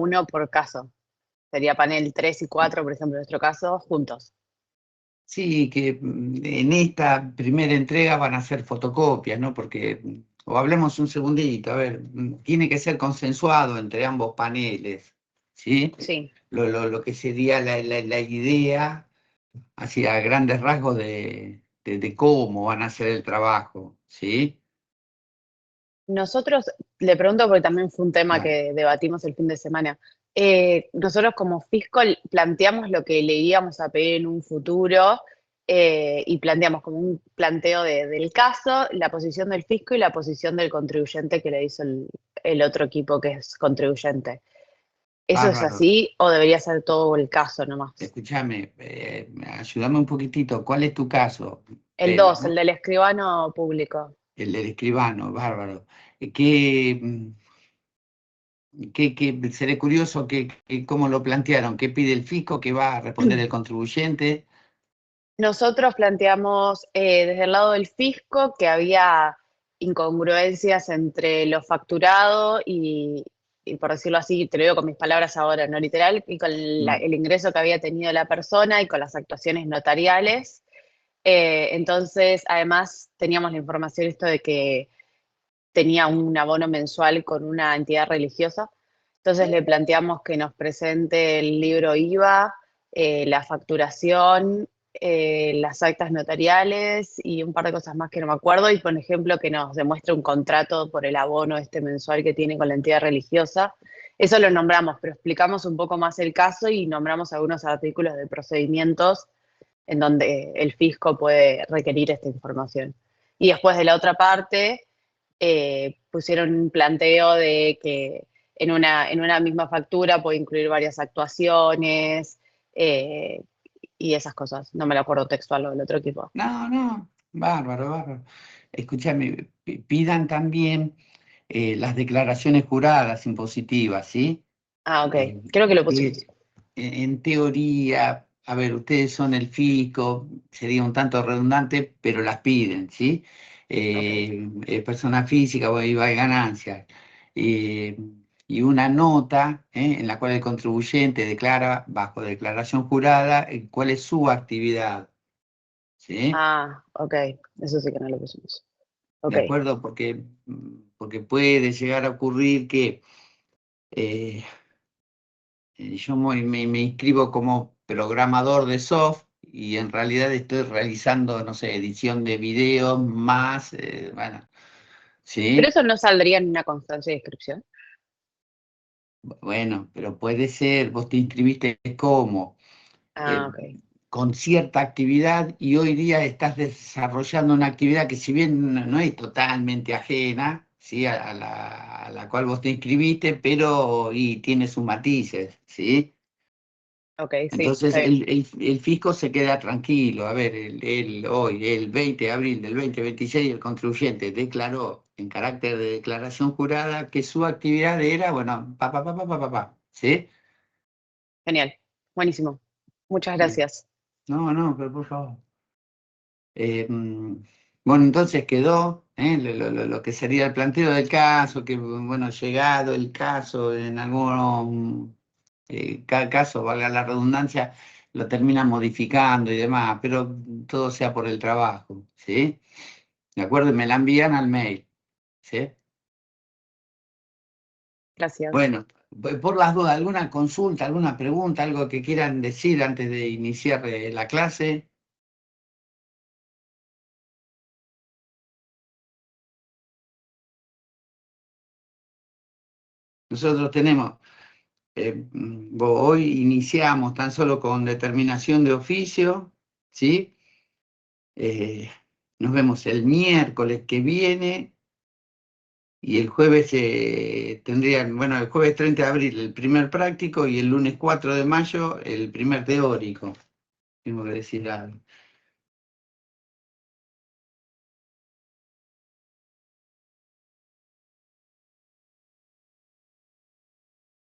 uno por caso. Sería panel 3 y 4, por ejemplo, en nuestro caso, juntos. Sí, que en esta primera entrega van a ser fotocopias, ¿no? Porque, o hablemos un segundito, a ver, tiene que ser consensuado entre ambos paneles, ¿sí? Sí. Lo que sería la idea, hacia grandes rasgos de cómo van a hacer el trabajo, ¿sí? Nosotros, le pregunto porque también fue un tema Claro. que debatimos el fin de semana. Nosotros como fisco planteamos lo que le íbamos a pedir en un futuro y planteamos como un planteo del caso, la posición del fisco y la posición del contribuyente que le hizo el otro equipo que es contribuyente. ¿Eso es Bárbaro. así o debería ser todo el caso nomás? Escúchame, ayúdame un poquitito. ¿Cuál es tu caso? El Pela, 2, ¿no? el del escribano público. El del escribano, bárbaro. ¿Qué, seré curioso cómo lo plantearon? ¿Qué pide el fisco? ¿Qué va a responder el contribuyente? Nosotros planteamos desde el lado del fisco que había incongruencias entre lo facturado y, por decirlo así, te lo digo con mis palabras ahora, no literal, y con Mm, el ingreso que había tenido la persona y con las actuaciones notariales. Entonces, además, teníamos la información esto de que tenía un abono mensual con una entidad religiosa. Entonces le planteamos que nos presente el libro IVA, la facturación, las actas notariales y un par de cosas más que no me acuerdo. Y, por ejemplo, que nos demuestre un contrato por el abono este mensual que tiene con la entidad religiosa. Eso lo nombramos, pero explicamos un poco más el caso y nombramos algunos artículos de procedimientos en donde el fisco puede requerir esta información. Y después de la otra parte, pusieron un planteo de que en una misma factura puede incluir varias actuaciones eh, y esas cosas. No me lo acuerdo textual lo del otro equipo. No, no, bárbaro, bárbaro. Escúchame, pidan también las declaraciones juradas impositivas, ¿sí? Ah, ok. Eh, Creo que lo pusimos. que en teoría, a ver, ustedes son el fisco, sería un tanto redundante, pero las piden, ¿sí? Ok. Persona física, bueno, iba de ganancias. Eh, y una nota en la cual el contribuyente declara, bajo declaración jurada, cuál es su actividad, ¿sí? Ah, ok. Eso sí que no lo pusimos. ¿De Ok. acuerdo? Porque puede llegar a ocurrir que eh, yo me inscribo como programador de software y en realidad estoy realizando, no sé, edición de videos más, bueno, Pero ¿sí? eso no saldría en una constancia de inscripción. Bueno, pero puede ser, vos te inscribiste como Ah, eh, ok. con cierta actividad y hoy día estás desarrollando una actividad que si bien no es totalmente ajena, ¿sí? A la cual vos te inscribiste, pero y tiene sus matices, ¿sí? Ok, sí, Entonces está bien. el fisco se queda tranquilo. A ver, hoy, el 20 de abril del 2026, el contribuyente declaró en carácter de declaración jurada que su actividad era, bueno, ¿sí? Genial. Buenísimo. Muchas Bien. gracias. No, no, pero por favor. Bueno, entonces quedó lo que sería el planteo del caso, que, bueno, llegado el caso, en algún cada caso, valga la redundancia, lo terminan modificando y demás, pero todo sea por el trabajo, ¿sí? ¿De acuerdo? Y me la envían al mail, ¿sí? Gracias. Bueno, por las dudas, ¿alguna consulta, alguna pregunta, algo que quieran decir antes de iniciar la clase? Nosotros tenemos, hoy iniciamos tan solo con determinación de oficio, ¿sí? Eh, Nos vemos el miércoles que viene. Y el jueves tendrían, bueno, el jueves 30 de abril el primer práctico y el lunes 4 de mayo el primer teórico. Tengo que decir algo.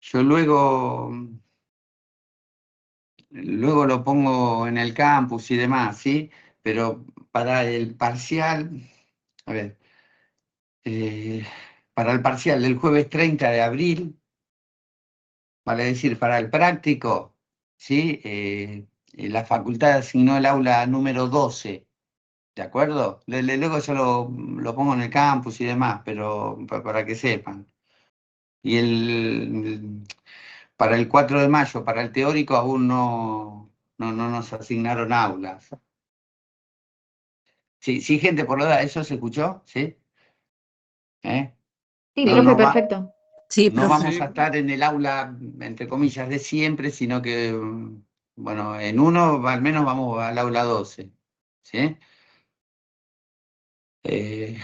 Yo luego lo pongo en el campus y demás, ¿sí? Pero para el parcial, a ver, eh, para el parcial del jueves 30 de abril, vale decir, para el práctico, ¿sí? La facultad asignó el aula número 12, ¿de acuerdo? Luego yo lo pongo en el campus y demás, pero para que sepan. Y para el 4 de mayo, para el teórico, aún no nos asignaron aulas. Sí, sí, gente, por lo de ¿eso se escuchó? ¿Sí? ¿Eh? Sí, No, profe, no perfecto. Sí, no profe. vamos a estar en el aula, entre comillas, de siempre, sino que, bueno, en uno al menos vamos al aula 12. ¿Sí? Eh,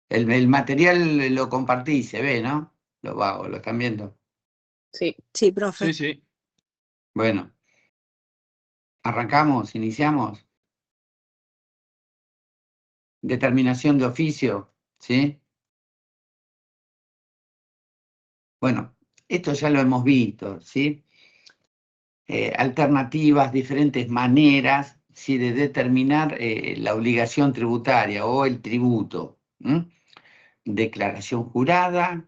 el material lo compartí, se ve, ¿no? Lo están viendo. Sí. Sí, profe. Sí, sí. Bueno, arrancamos, iniciamos. Determinación de oficio, ¿sí? Bueno, esto ya lo hemos visto, ¿sí? Alternativas, diferentes maneras, ¿sí? De determinar la obligación tributaria o el tributo. Declaración jurada,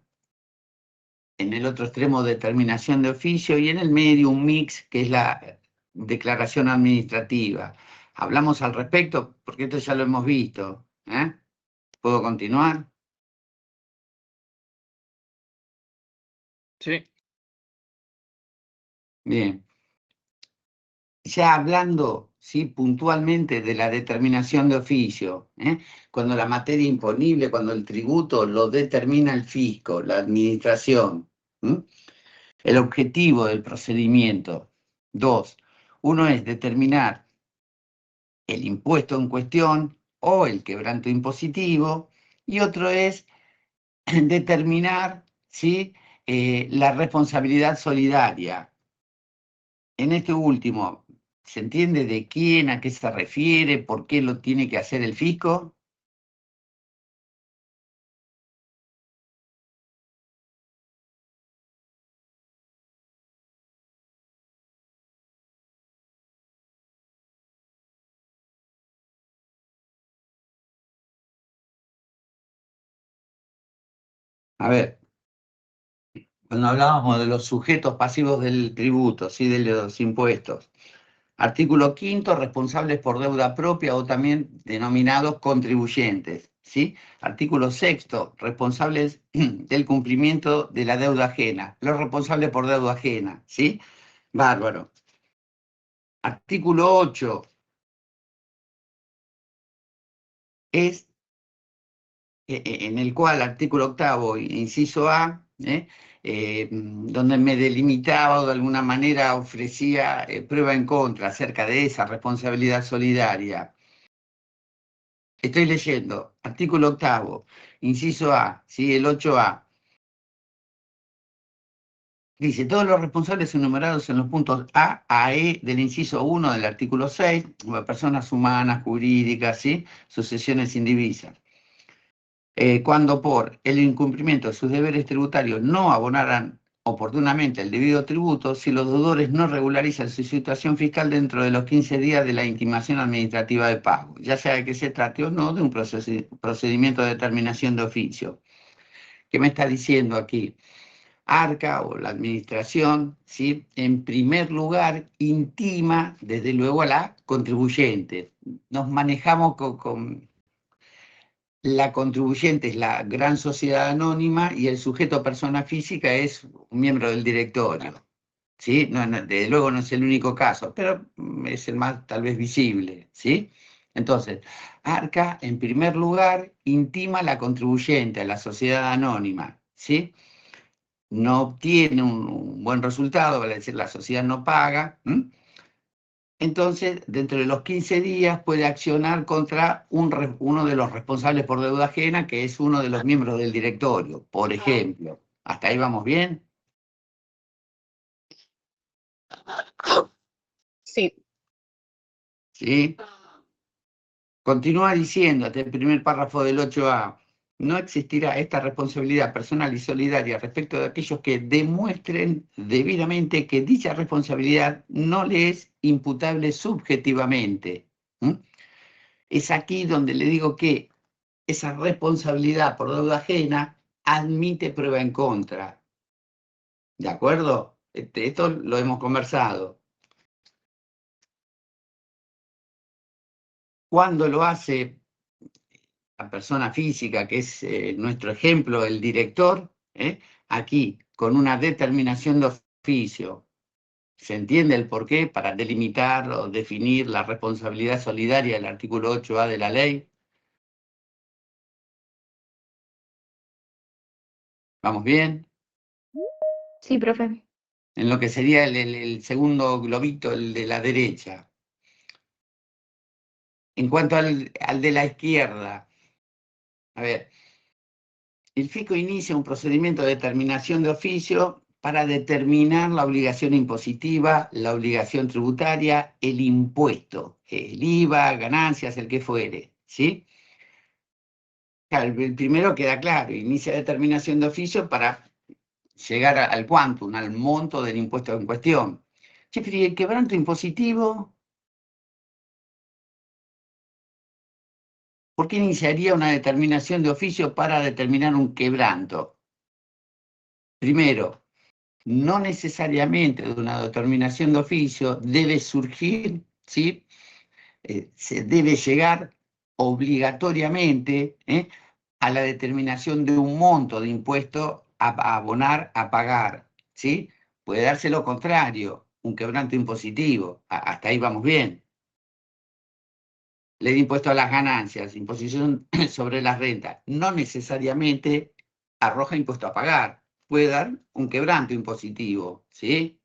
en el otro extremo determinación de oficio y en el medio un mix que es la declaración administrativa. Hablamos al respecto porque esto ya lo hemos visto. ¿Puedo continuar? Sí. Bien. Ya hablando, ¿sí? Puntualmente de la determinación de oficio, cuando la materia imponible, cuando el tributo lo determina el fisco, la administración. El objetivo del procedimiento. Dos, uno es determinar el impuesto en cuestión o el quebranto impositivo, y otro es determinar, ¿sí? La responsabilidad solidaria. En este último, ¿se entiende de quién, a qué se refiere, por qué lo tiene que hacer el fisco? A ver, cuando hablábamos de los sujetos pasivos del tributo, ¿sí? De los impuestos. Artículo quinto, responsables por deuda propia o también denominados contribuyentes, ¿sí? Artículo sexto, responsables del cumplimiento de la deuda ajena, los responsables por deuda ajena, ¿sí? Bárbaro. Artículo 8 es en el cual, artículo octavo, inciso A, donde me delimitaba o de alguna manera ofrecía prueba en contra acerca de esa responsabilidad solidaria. Estoy leyendo, artículo octavo, inciso A, ¿sí? El 8A. Dice, todos los responsables enumerados en los puntos A a E del inciso 1 del artículo 6, personas humanas, jurídicas, ¿sí? Sucesiones indivisas. Cuando por el incumplimiento de sus deberes tributarios no abonaran oportunamente el debido tributo, si los deudores no regularizan su situación fiscal dentro de los 15 días de la intimación administrativa de pago, ya sea que se trate o no de un procedimiento de determinación de oficio. ¿Qué me está diciendo aquí? Arca o la administración, ¿sí? En primer lugar, intima desde luego a la contribuyente. Nos manejamos con la contribuyente es la gran sociedad anónima y el sujeto persona física es un miembro del directorio. ¿Sí? Desde luego no es el único caso, pero es el más tal vez visible. ¿Sí? Entonces, Arca, en primer lugar, intima a la contribuyente, a la sociedad anónima. ¿Sí? No obtiene un buen resultado, vale decir, la sociedad no paga. Entonces, dentro de los 15 días puede accionar contra uno de los responsables por deuda ajena, que es uno de los miembros del directorio, por ejemplo. ¿Hasta ahí vamos bien? Sí. ¿Sí? Continúa diciendo, hasta el primer párrafo del 8A, no existirá esta responsabilidad personal y solidaria respecto de aquellos que demuestren debidamente que dicha responsabilidad no le es imputable subjetivamente. Es aquí donde le digo que esa responsabilidad por deuda ajena admite prueba en contra. ¿De acuerdo? Esto lo hemos conversado. Cuando lo hace la persona física, que es nuestro ejemplo, el director, aquí, con una determinación de oficio, ¿se entiende el porqué? Para delimitar o definir la responsabilidad solidaria del artículo 8A de la ley. ¿Vamos bien? Sí, profe. En lo que sería el segundo globito, el de la derecha. En cuanto al de la izquierda, a ver, el FICO inicia un procedimiento de determinación de oficio para determinar la obligación impositiva, la obligación tributaria, el impuesto, el IVA, ganancias, el que fuere, ¿sí? Claro, el primero queda claro, inicia determinación de oficio para llegar al quantum, al monto del impuesto en cuestión. Che, pero ¿y el quebranto impositivo? ¿Por qué iniciaría una determinación de oficio para determinar un quebranto? Primero, no necesariamente de una determinación de oficio debe surgir, ¿sí? Se debe llegar obligatoriamente a la determinación de un monto de impuesto a abonar, a pagar, ¿sí? Puede darse lo contrario, un quebranto impositivo, hasta ahí vamos bien. Ley de impuesto a las ganancias, imposición sobre las rentas, no necesariamente arroja impuesto a pagar, puede dar un quebranto impositivo, ¿sí?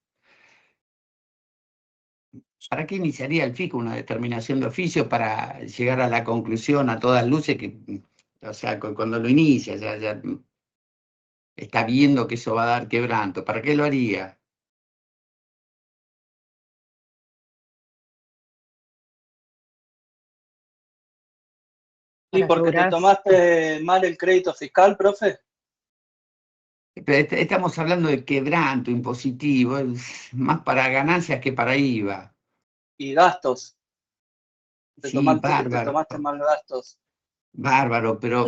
¿Para qué iniciaría el FICO una determinación de oficio para llegar a la conclusión a todas luces que, o sea, cuando lo inicia, ya está viendo que eso va a dar quebranto? ¿Para qué lo haría? ¿Y Para porque te asegurar. tomaste mal el crédito fiscal, profe? Pero estamos hablando de quebranto impositivo, es más para ganancias que para IVA. Y gastos. Sí, Te tomaste mal gastos. bárbaro, pero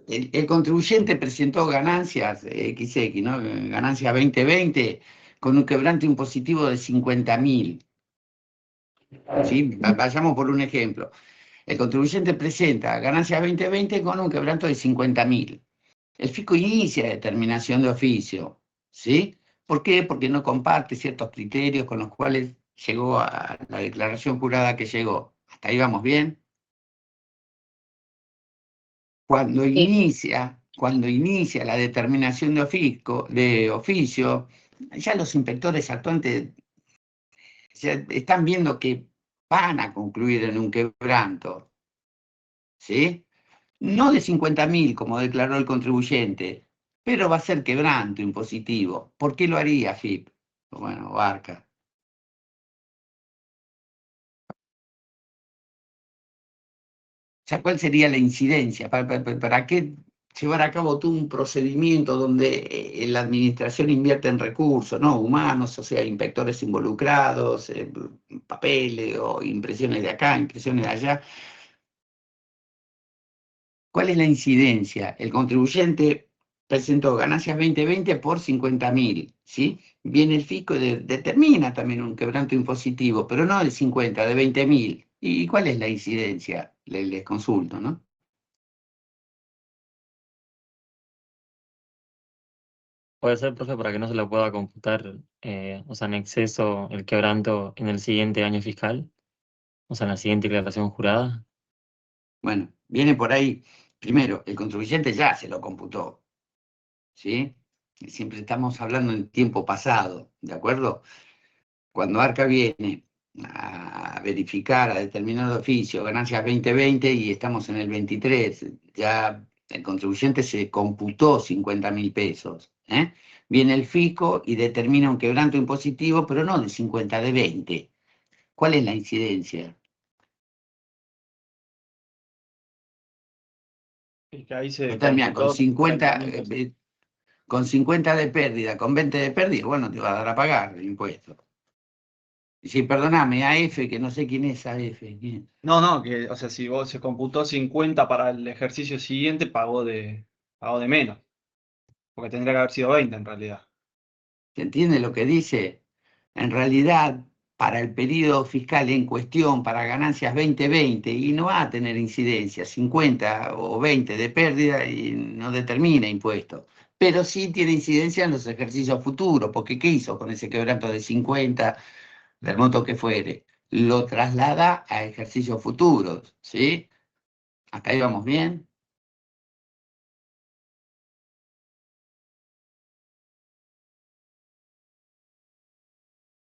el contribuyente presentó ganancias XX, ¿no? Ganancias 2020 con un quebranto impositivo de 50.000. ¿Sí? Vayamos por un ejemplo. El contribuyente presenta ganancias 2020 con un quebranto de 50.000. El fisco inicia determinación de oficio, ¿sí? ¿Por qué? Porque no comparte ciertos criterios con los cuales llegó a la declaración jurada que llegó. ¿Hasta ahí vamos bien? Sí. Cuando inicia la determinación de oficio, ya los inspectores actuantes ya están viendo que van a concluir en un quebranto, ¿sí? No de 50.000, como declaró el contribuyente, pero va a ser quebranto impositivo. ¿Por qué lo haría FIP? Bueno, Barca. O sea, ¿cuál sería la incidencia? ¿Para qué llevar a cabo todo un procedimiento donde la administración invierte en recursos, ¿no? Humanos, o sea, inspectores involucrados, papeles o impresiones de acá, impresiones de allá? ¿Cuál es la incidencia? El contribuyente presentó ganancias 2020 por 50.000, ¿sí? Viene el fisco y determina también un quebranto impositivo, pero no de 50, de 20.000. ¿Y cuál es la incidencia? Les consulto, ¿no? Puede ser, profe, para que no se lo pueda computar, o sea, en exceso el quebranto en el siguiente año fiscal, o sea, en la siguiente declaración jurada. Bueno, viene por ahí. Primero, el contribuyente ya se lo computó, ¿sí? Siempre estamos hablando en tiempo pasado, ¿de acuerdo? Cuando Arca viene a verificar, a determinar de oficio ganancias 2020 y estamos en el 23, ya el contribuyente se computó 50.000 pesos. Viene el fisco y determina un quebranto impositivo, pero no de 50, de 20. ¿Cuál es la incidencia? Y que ahí se Termina con computó 50, 50.000 pesos. con 50 de pérdida, con 20 de pérdida, bueno, te va a dar a pagar el impuesto. Sí, perdóname, AF, que no sé quién es AF. ¿Quién es? No, que, o sea, si vos se computó 50 para el ejercicio siguiente, pagó de menos. Porque tendría que haber sido 20 en realidad. ¿Se entiende lo que dice? En realidad, para el periodo fiscal en cuestión, para ganancias 2020, y no va a tener incidencia, 50 o 20 de pérdida y no determina impuesto. Pero sí tiene incidencia en los ejercicios futuros, porque ¿qué hizo con ese quebranto de 50, del monto que fuere? Lo traslada a ejercicios futuros, ¿sí? ¿Hasta ahí vamos bien?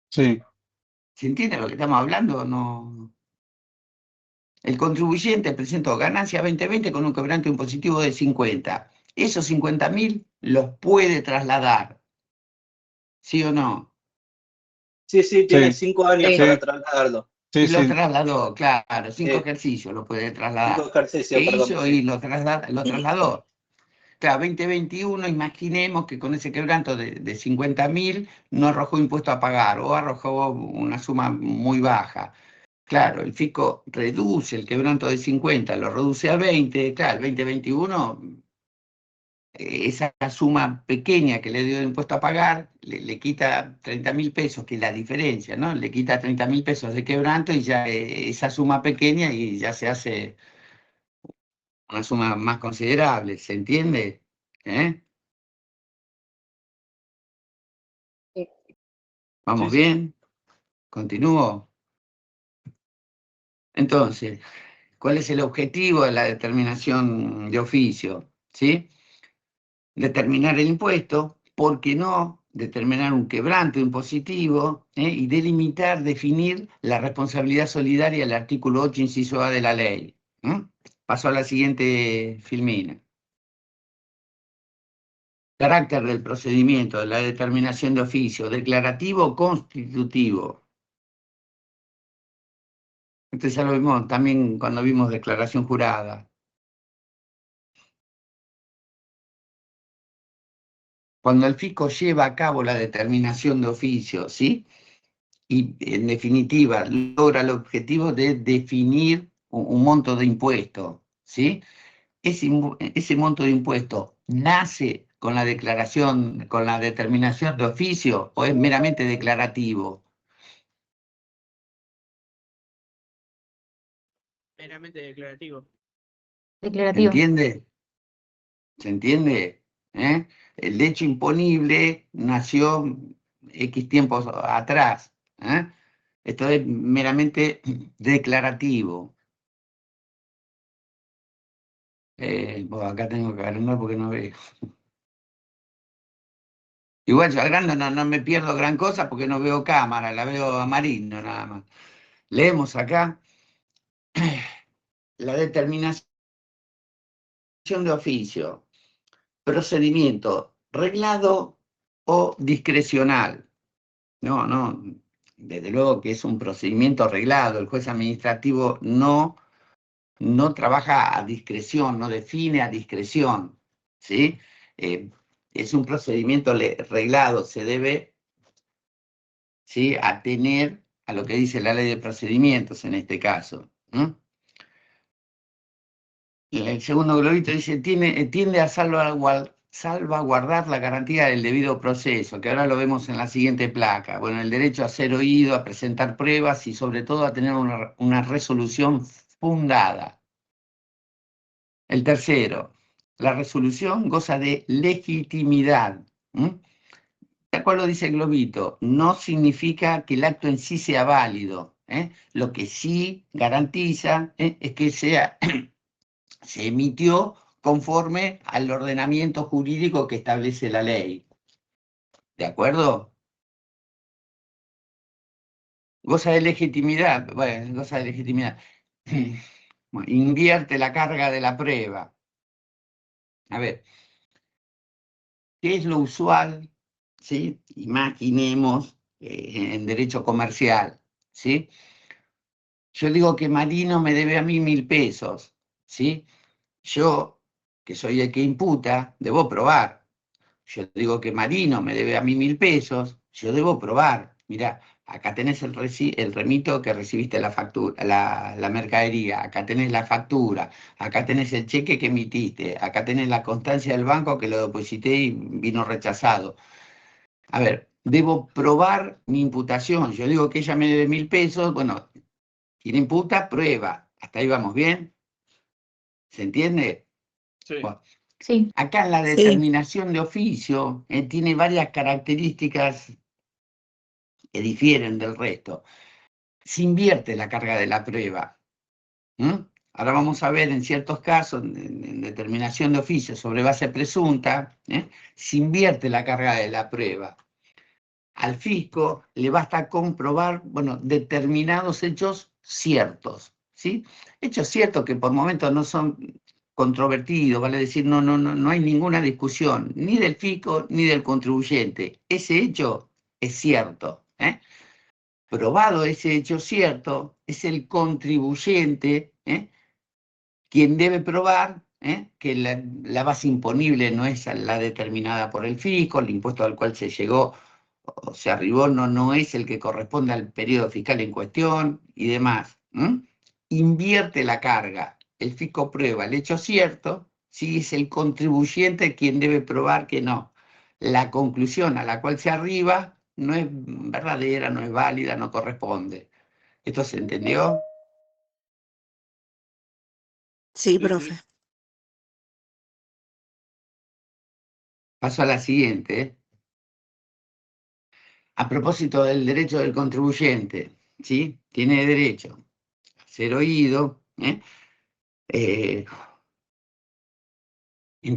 Sí. ¿Se entiende lo que estamos hablando? No. El contribuyente presentó ganancia 2020 con un quebranto impositivo de 50. Esos 50.000 los puede trasladar, ¿sí o no? Sí, tiene Sí. 5 años Sí. para trasladarlo. Y Sí, lo sí. trasladó, claro, 5 Sí. ejercicios lo puede 5 trasladar. ¿Qué ejercicios, perdón. hizo? Sí. Y lo trasladó. Claro, 2021, imaginemos que con ese quebranto de 50.000 no arrojó impuesto a pagar o arrojó una suma muy baja. Claro, el fisco reduce el quebranto de 50, lo reduce a 20, claro, el 2021, esa suma pequeña que le dio de impuesto a pagar, le quita 30.000 pesos, que es la diferencia, ¿no? Le quita 30.000 pesos de quebranto y ya esa suma pequeña y ya se hace una suma más considerable, ¿se entiende? ¿Eh? Sí. ¿Vamos Sí. bien? ¿Continúo? Entonces, ¿cuál es el objetivo de la determinación de oficio? ¿Sí? Determinar el impuesto, ¿por qué no? Determinar un quebranto impositivo y delimitar, definir la responsabilidad solidaria del artículo 8, inciso A de la ley. Paso a la siguiente filmina. Carácter del procedimiento de la determinación de oficio, declarativo o constitutivo. Esto ya lo vimos también cuando vimos declaración jurada. Cuando el fisco lleva a cabo la determinación de oficio, ¿sí? Y en definitiva logra el objetivo de definir un monto de impuesto, ¿sí? Ese monto de impuesto nace con la declaración, con la determinación de oficio o es meramente declarativo. Meramente declarativo. ¿Se Declarativo. entiende? ¿Se entiende? ¿Eh? El hecho imponible nació X tiempos atrás. ¿Eh? Esto es meramente declarativo. Bueno, acá tengo que agrandar porque no veo. Igual yo agrando no me pierdo gran cosa porque no veo cámara, la veo amarillo nada más. Leemos acá la determinación de oficio, procedimiento reglado o discrecional. No, desde luego que es un procedimiento reglado. El juez administrativo no trabaja a discreción, no define a discreción, ¿sí? Es un procedimiento reglado, se debe, ¿sí?, atener a lo que dice la ley de procedimientos en este caso. El segundo globito dice, tiende a salvaguardar la garantía del debido proceso, que ahora lo vemos en la siguiente placa. Bueno, el derecho a ser oído, a presentar pruebas y sobre todo a tener una resolución fundada. El tercero, la resolución goza de legitimidad. De acuerdo dice el globito, no significa que el acto en sí sea válido. Lo que sí garantiza es que se emitió conforme al ordenamiento jurídico que establece la ley. ¿De acuerdo? Goza de legitimidad. Bueno, goza de legitimidad. Bueno, invierte la carga de la prueba. A ver, ¿qué es lo usual? ¿Sí? Imaginemos en derecho comercial, ¿sí? Yo digo que Marino me debe a mí 1.000 pesos, ¿sí? Yo, que soy el que imputa, debo probar. Yo digo que Marino me debe a mí 1.000 pesos, yo debo probar. Mirá, acá tenés el remito que recibiste la factura, la mercadería, acá tenés la factura, acá tenés el cheque que emitiste, acá tenés la constancia del banco que lo deposité y vino rechazado. A ver, debo probar mi imputación. Yo digo que ella me debe 1.000 pesos, bueno, quien imputa, prueba. ¿Hasta ahí vamos bien? ¿Se entiende? Sí. Bueno, Sí. acá en la Sí. determinación de oficio tiene varias características que difieren del resto. Se invierte la carga de la prueba. Ahora vamos a ver en ciertos casos, en determinación de oficio sobre base presunta, se invierte la carga de la prueba. Al fisco le basta comprobar, bueno, determinados hechos ciertos, ¿sí? Hechos ciertos que por momentos no son controvertidos, vale decir, no hay ninguna discusión, ni del fisco ni del contribuyente. Ese hecho es cierto, Probado ese hecho cierto, es el contribuyente, quien debe probar que la base imponible no es la determinada por el fisco, el impuesto al cual se llegó o se arribó no es el que corresponde al periodo fiscal en cuestión y demás. Invierte la carga. El fisco prueba el hecho cierto, sí, es el contribuyente quien debe probar que no. La conclusión a la cual se arriba no es verdadera, no es válida, no corresponde. ¿Esto se entendió? Sí, Sí, profe. sí. Paso a la siguiente. A propósito del derecho del contribuyente, ¿sí? Tiene derecho a ser oído, en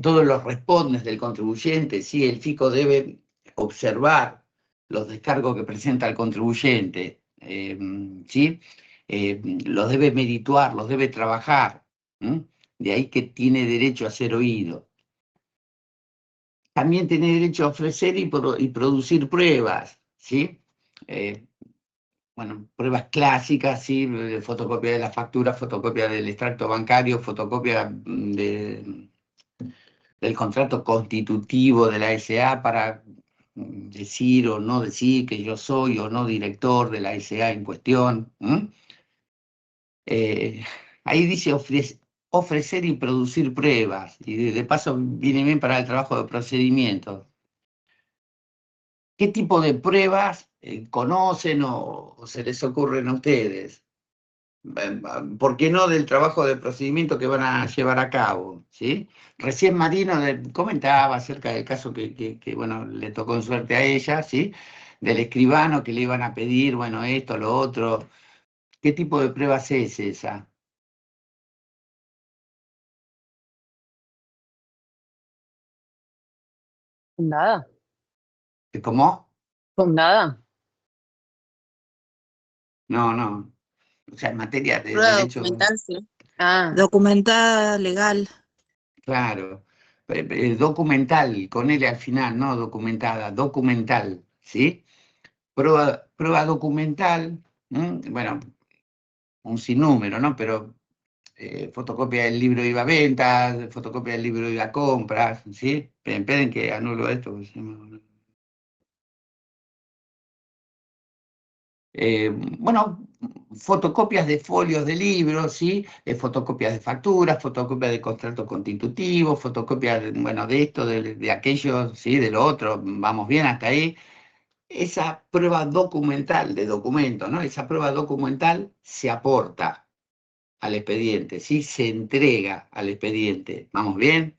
todos los respondes del contribuyente, ¿sí? El fisco debe observar los descargos que presenta el contribuyente, ¿sí? Los debe merituar, los debe trabajar, de ahí que tiene derecho a ser oído. También tiene derecho a ofrecer y producir pruebas, ¿sí? Bueno, pruebas clásicas, ¿sí? Fotocopia de la factura, fotocopia del extracto bancario, fotocopia del contrato constitutivo de la SA para decir o no decir que yo soy o no director de la SA en cuestión. Ahí dice ofrecer y producir pruebas, y de paso viene bien para el trabajo de procedimiento. ¿Qué tipo de pruebas conocen o se les ocurren a ustedes? ¿Por qué no del trabajo de procedimiento que van a llevar a cabo? ¿Sí? Recién Marino comentaba acerca del caso que, bueno, le tocó en suerte a ella, ¿sí? Del escribano que le iban a pedir, bueno, esto, lo otro. ¿Qué tipo de pruebas es esa? ¿Fundada? ¿Cómo? ¿Fundada? No. O sea, en materia de Prueba derecho, documental, sí. Ah, Documentada, legal. claro. Documental, con L al final, no documentada, documental, ¿sí? Prueba documental, bueno, un sinnúmero, ¿no? Pero fotocopia del libro IVA ventas, fotocopia del libro IVA compras, ¿sí? Esperen que anulo esto. Bueno, fotocopias de folios de libros, ¿sí? Fotocopias de facturas, fotocopias de contratos constitutivos, fotocopias, bueno, de esto, de aquello, ¿sí? De lo otro, vamos bien hasta ahí. Esa prueba documental de documento, ¿no? Esa prueba documental se aporta al expediente, ¿sí? Se entrega al expediente. ¿Vamos bien?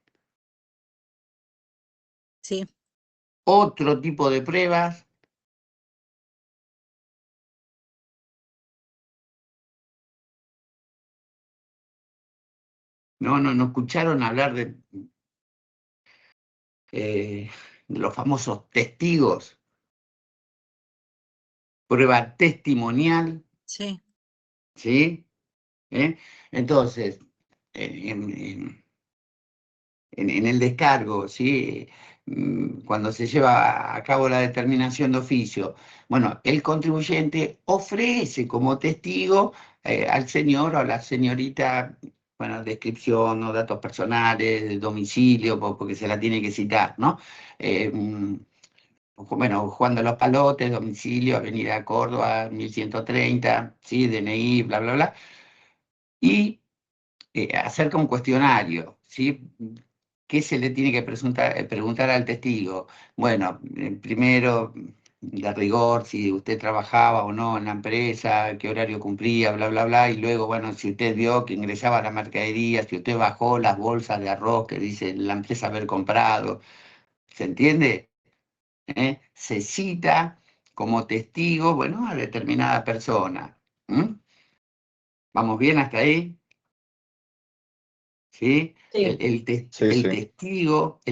Sí. Otro tipo de pruebas. No escucharon hablar de los famosos testigos. Prueba testimonial, Sí. ¿sí? Entonces, en el descargo, ¿sí? Cuando se lleva a cabo la determinación de oficio, bueno, el contribuyente ofrece como testigo al señor o a la señorita, bueno, descripción o datos personales, domicilio, porque se la tiene que citar, ¿no? Bueno, Juan de los Palotes, domicilio, Avenida Córdoba, 1130, ¿sí? DNI, bla, bla, bla. Y acerca un cuestionario, ¿sí? ¿qué se le tiene que preguntar al testigo? Bueno, primero, de rigor, si usted trabajaba o no en la empresa, qué horario cumplía, bla, bla, bla, y luego, bueno, si usted vio que ingresaba la mercadería, si usted bajó las bolsas de arroz que dice la empresa haber comprado, ¿se entiende? Se cita como testigo, bueno, a determinada persona. ¿Vamos bien hasta ahí? ¿Sí? Sí. El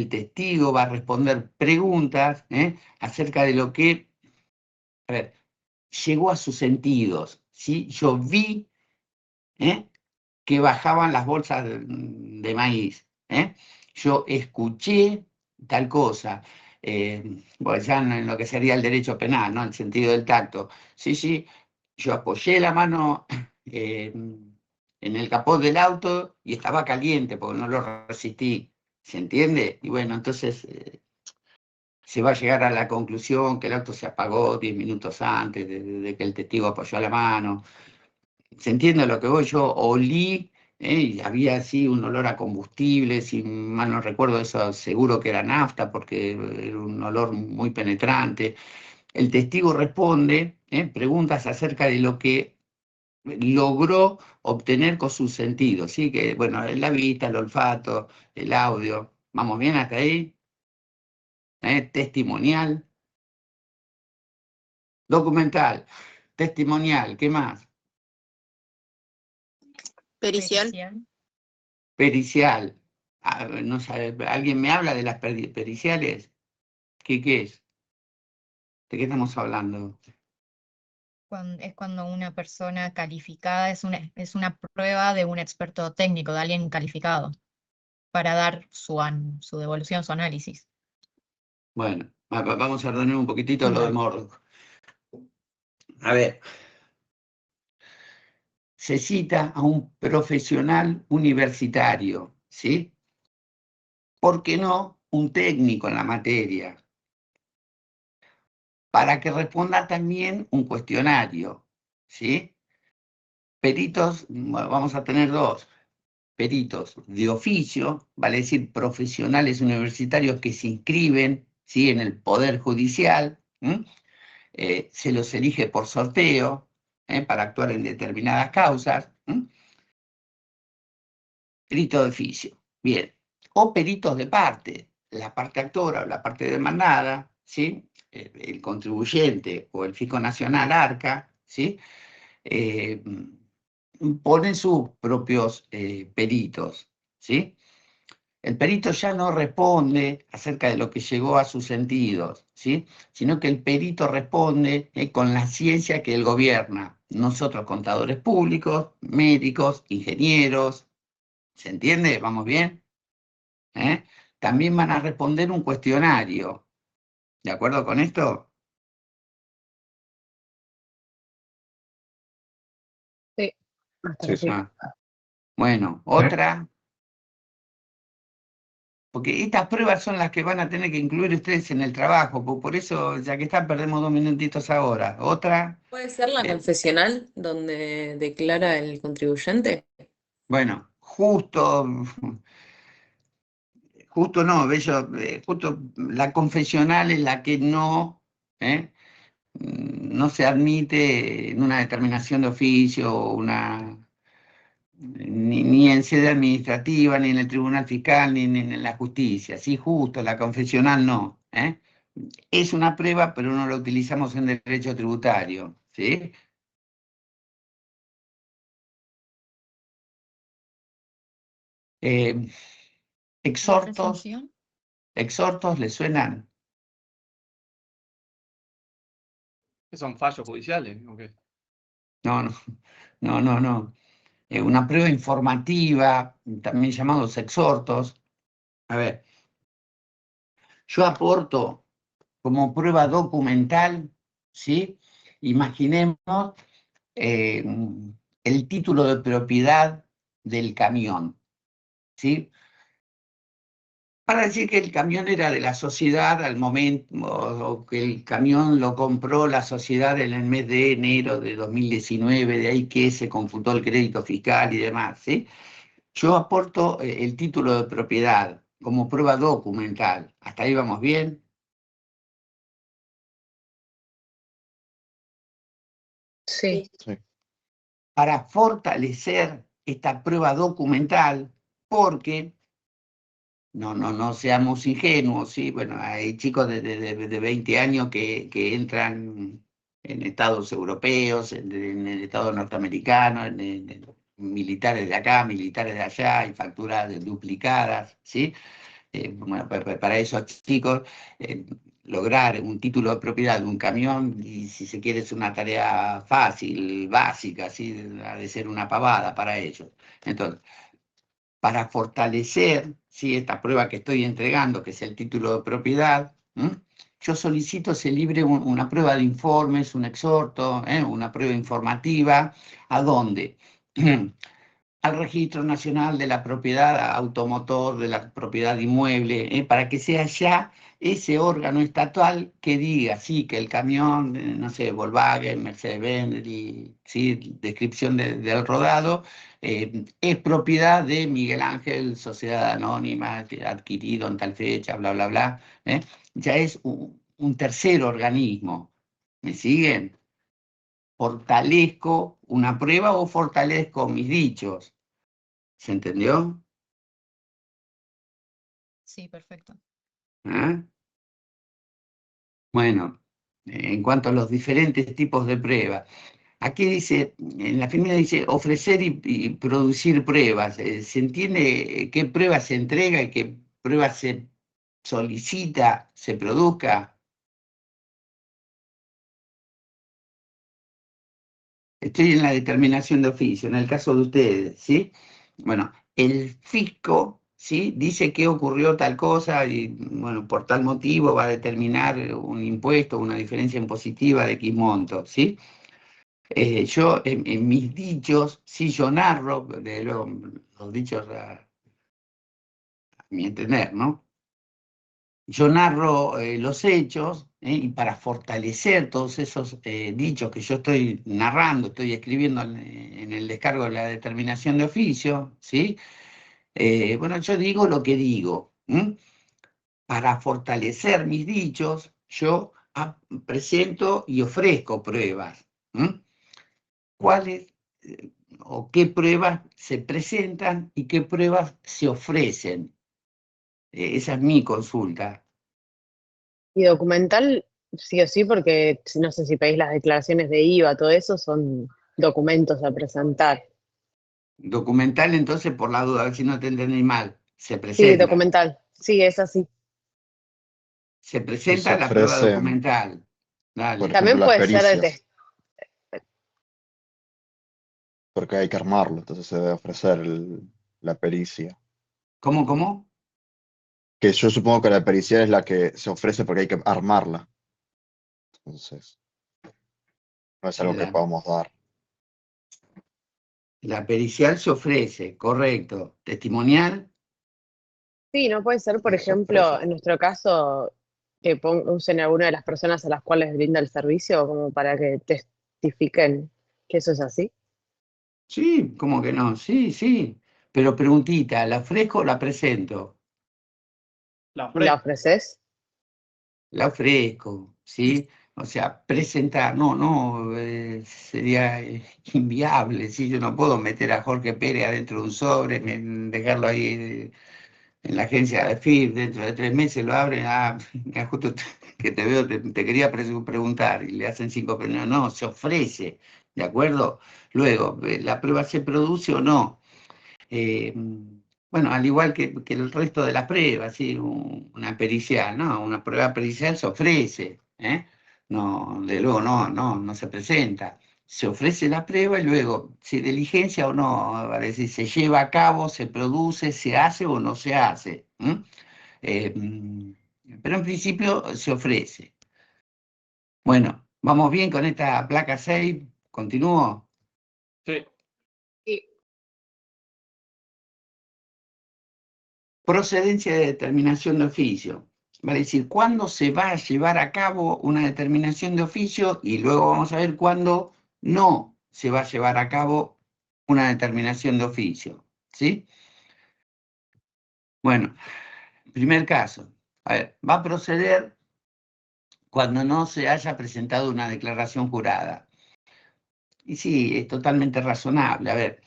testigo va a responder preguntas acerca de lo que, a ver, llegó a sus sentidos, ¿sí? Yo vi que bajaban las bolsas de maíz, yo escuché tal cosa, bueno, ya en lo que sería el derecho penal, ¿no? El sentido del tacto. Sí, sí, yo apoyé la mano en el capó del auto y estaba caliente porque no lo resistí, ¿se entiende? Y bueno, entonces se va a llegar a la conclusión que el auto se apagó 10 minutos antes de que el testigo apoyó la mano. ¿Se entiende a lo que voy? Yo olí, y había así un olor a combustible, si mal no recuerdo, eso seguro que era nafta porque era un olor muy penetrante. El testigo responde, preguntas acerca de lo que logró obtener con sus sentidos, ¿sí? Que, bueno, la vista, el olfato, el audio. ¿Vamos bien hasta ahí? Testimonial. Documental. Testimonial. ¿Qué más? Pericial. Pericial. No sabe, ¿alguien me habla de las periciales? ¿Qué es? ¿De qué estamos hablando? Es cuando una persona calificada es una prueba de un experto técnico, de alguien calificado, para dar su devolución, su análisis. Bueno, vamos a ordenar un poquitito lo de Murdoch. A ver, se cita a un profesional universitario, ¿sí? ¿Por qué no un técnico en la materia? Para que responda también un cuestionario, ¿sí? Peritos, vamos a tener dos. Peritos de oficio, vale decir, profesionales universitarios que se inscriben, ¿sí? En el Poder Judicial, se los elige por sorteo para actuar en determinadas causas. Perito de oficio, bien. O peritos de parte, la parte actora o la parte demandada, ¿sí? El contribuyente o el fisco nacional ARCA, ¿sí? Ponen sus propios peritos, ¿sí? El perito ya no responde acerca de lo que llegó a sus sentidos, ¿sí? Sino que el perito responde con la ciencia que él gobierna. Nosotros, contadores públicos, médicos, ingenieros, ¿se entiende? ¿Vamos bien? También van a responder un cuestionario. ¿De acuerdo con esto? Sí. Sí, sí. Bueno, otra. Porque estas pruebas son las que van a tener que incluir ustedes en el trabajo, por eso, ya que están, perdemos 2 minutitos ahora. Otra, ¿Puede ser la confesional donde declara el contribuyente? bueno, justo no, bello, justo la confesional es la que no se admite en una determinación de oficio, ni en sede administrativa, ni en el tribunal fiscal, ni en la justicia. Sí, justo, la confesional no. Es una prueba, pero no la utilizamos en derecho tributario, ¿sí? Exhortos, ¿les suenan? ¿Son fallos judiciales? Okay. No. Una prueba informativa, también llamados exhortos. A ver, yo aporto como prueba documental, ¿sí? Imaginemos el título de propiedad del camión, ¿sí? Para decir que el camión era de la sociedad al momento, o que el camión lo compró la sociedad en el mes de enero de 2019, de ahí que se computó el crédito fiscal y demás, ¿sí? Yo aporto el título de propiedad, como prueba documental. ¿Hasta ahí vamos bien? Sí. Para fortalecer esta prueba documental, porque no seamos ingenuos, ¿sí? Bueno, hay chicos de 20 años que entran en estados europeos, en el estado norteamericano, en militares de acá, militares de allá, y facturas duplicadas, ¿sí? Bueno, para esos chicos, lograr un título de propiedad de un camión, y si se quiere es una tarea fácil, básica, ¿sí? Ha de ser una pavada para ellos. Entonces, para fortalecer, ¿sí?, esta prueba que estoy entregando, que es el título de propiedad, yo solicito se libre una prueba de informes, un exhorto, una prueba informativa. ¿A dónde? Al Registro Nacional de la Propiedad Automotor, de la Propiedad Inmueble, para que sea ya ese órgano estatal que diga, sí, que el camión, no sé, Volkswagen, Mercedes-Benz, ¿sí?, descripción del rodado, es propiedad de Miguel Ángel, sociedad anónima, adquirido en tal fecha, bla, bla, bla. Ya es un tercer organismo. ¿Me siguen? ¿Fortalezco una prueba o fortalezco mis dichos? ¿Se entendió? Sí, perfecto. ¿Ah? Bueno, en cuanto a los diferentes tipos de pruebas, aquí dice, en la primera dice ofrecer y producir pruebas. ¿Se entiende qué pruebas se entrega y qué pruebas se solicita, se produzca? Estoy en la determinación de oficio, en el caso de ustedes, ¿sí? Bueno, el fisco, ¿sí?, dice que ocurrió tal cosa y, bueno, por tal motivo va a determinar un impuesto, una diferencia impositiva de X monto, ¿sí? Yo, en mis dichos, sí, yo narro, de los dichos a mi entender, ¿no? Yo narro los hechos, y para fortalecer todos esos dichos que yo estoy narrando, estoy escribiendo en el descargo de la determinación de oficio, ¿sí? Bueno, yo digo lo que digo. Para fortalecer mis dichos, yo presento y ofrezco pruebas. ¿Cuáles o qué pruebas se presentan y qué pruebas se ofrecen? Esa es mi consulta. Y documental, sí o sí, porque no sé si pedís las declaraciones de IVA, todo eso son documentos a presentar. Documental, entonces, por la duda, a ver si no te entendí mal, se Sí, presenta. documental, sí, es así. Se Y presenta se la prueba ofrece, documental. Dale. por También ejemplo, las puede ser de pericias, porque hay que armarlo, entonces se debe ofrecer la pericia. ¿Cómo? Que yo supongo que la pericia es la que se ofrece porque hay que armarla. Entonces, no es algo que La, podamos dar. la pericial se ofrece, correcto. Testimonial, Sí, no puede ser, por Se ejemplo, ofrece. en nuestro caso, que usen a alguna de las personas a las cuales brinda el servicio como para que testifiquen que eso es así. sí, ¿cómo que no? Sí, sí. Pero preguntita, ¿la ofrezco o la presento? La ¿La ofrezco. ofreces? La ofrezco, ¿sí? O sea, presentar, no, sería inviable, ¿sí? Yo no puedo meter a Jorge Pérez adentro de un sobre, dejarlo ahí en la agencia de FIP, dentro de 3 meses lo abren, mira, justo que te veo, te quería preguntar, y le hacen 5 premios. No, se ofrece, ¿de acuerdo? Luego, ¿la prueba se produce o no? Eh, bueno, al igual que el resto de las pruebas, ¿sí? Una pericial, ¿no? Una prueba pericial se ofrece, no, de luego no se presenta. Se ofrece la prueba y luego, si diligencia o no, a ver si se lleva a cabo, se produce, se hace o no se hace. Eh, pero en principio se ofrece. Bueno, ¿vamos bien con esta placa 6? ¿Continúo? Sí. Sí. Procedencia de determinación de oficio. Vale decir, cuándo se va a llevar a cabo una determinación de oficio, y luego vamos a ver cuándo no se va a llevar a cabo una determinación de oficio. ¿Sí? Bueno, primer caso, a ver, va a proceder cuando no se haya presentado una declaración jurada. Y sí, es totalmente razonable. A ver,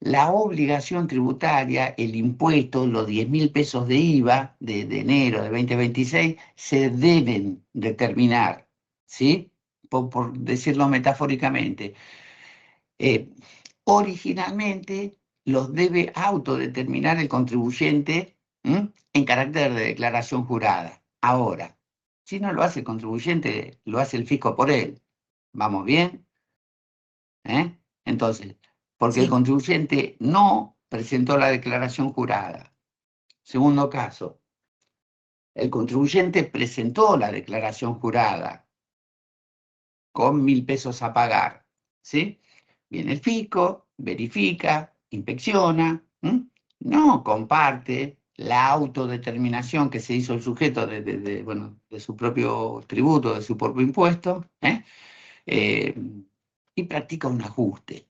la obligación tributaria, el impuesto, los 10.000 pesos de IVA de enero de 2026, se deben determinar, ¿sí? Por decirlo metafóricamente. Originalmente los debe autodeterminar el contribuyente en carácter de declaración jurada. Ahora, si no lo hace el contribuyente, lo hace el fisco por él. ¿Vamos bien? Entonces, porque el Sí. contribuyente no presentó la declaración jurada. Segundo caso, el contribuyente presentó la declaración jurada con 1.000 pesos a pagar, ¿sí? Viene el fisco, verifica, inspecciona, no comparte la autodeterminación que se hizo el sujeto de su propio tributo, de su propio impuesto, y practica un ajuste.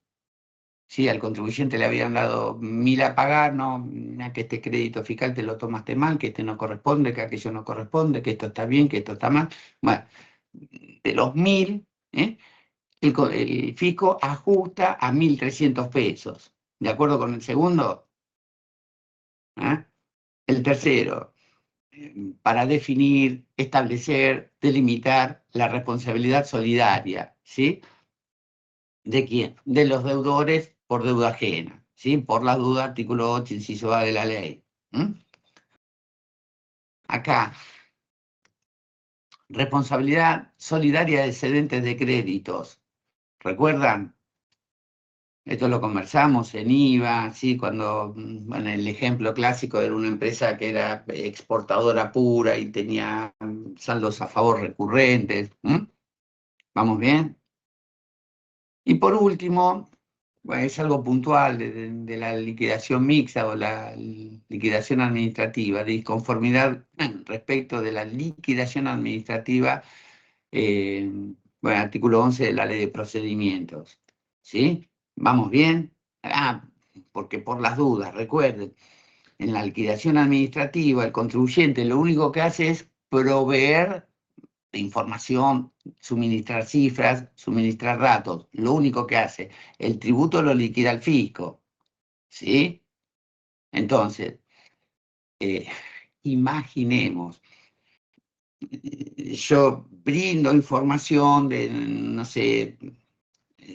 Sí, al contribuyente le habían dado 1.000 a pagar, no, mira que este crédito fiscal te lo tomaste mal, que este no corresponde, que aquello no corresponde, que esto está bien, que esto está mal. Bueno, de los 1.000, el fisco ajusta a 1.300 pesos. ¿De acuerdo con el segundo? El tercero, para definir, establecer, delimitar la responsabilidad solidaria, ¿sí? ¿De quién? De los deudores por deuda ajena, ¿sí? Por la duda, artículo 8, inciso A de la ley. Acá, responsabilidad solidaria de excedentes de créditos. ¿Recuerdan? Esto lo conversamos en IVA, ¿sí? Cuando, bueno, el ejemplo clásico era una empresa que era exportadora pura y tenía saldos a favor recurrentes. ¿Vamos bien? Y por último, bueno, es algo puntual de la liquidación mixta o la liquidación administrativa, de disconformidad respecto de la liquidación administrativa, bueno, artículo 11 de la Ley de Procedimientos. ¿Sí? ¿Vamos bien? Porque por las dudas, recuerden, en la liquidación administrativa el contribuyente lo único que hace es proveer de información, suministrar cifras, suministrar datos, lo único que hace. El tributo lo liquida el fisco, ¿sí? Entonces, imaginemos, yo brindo información de, no sé,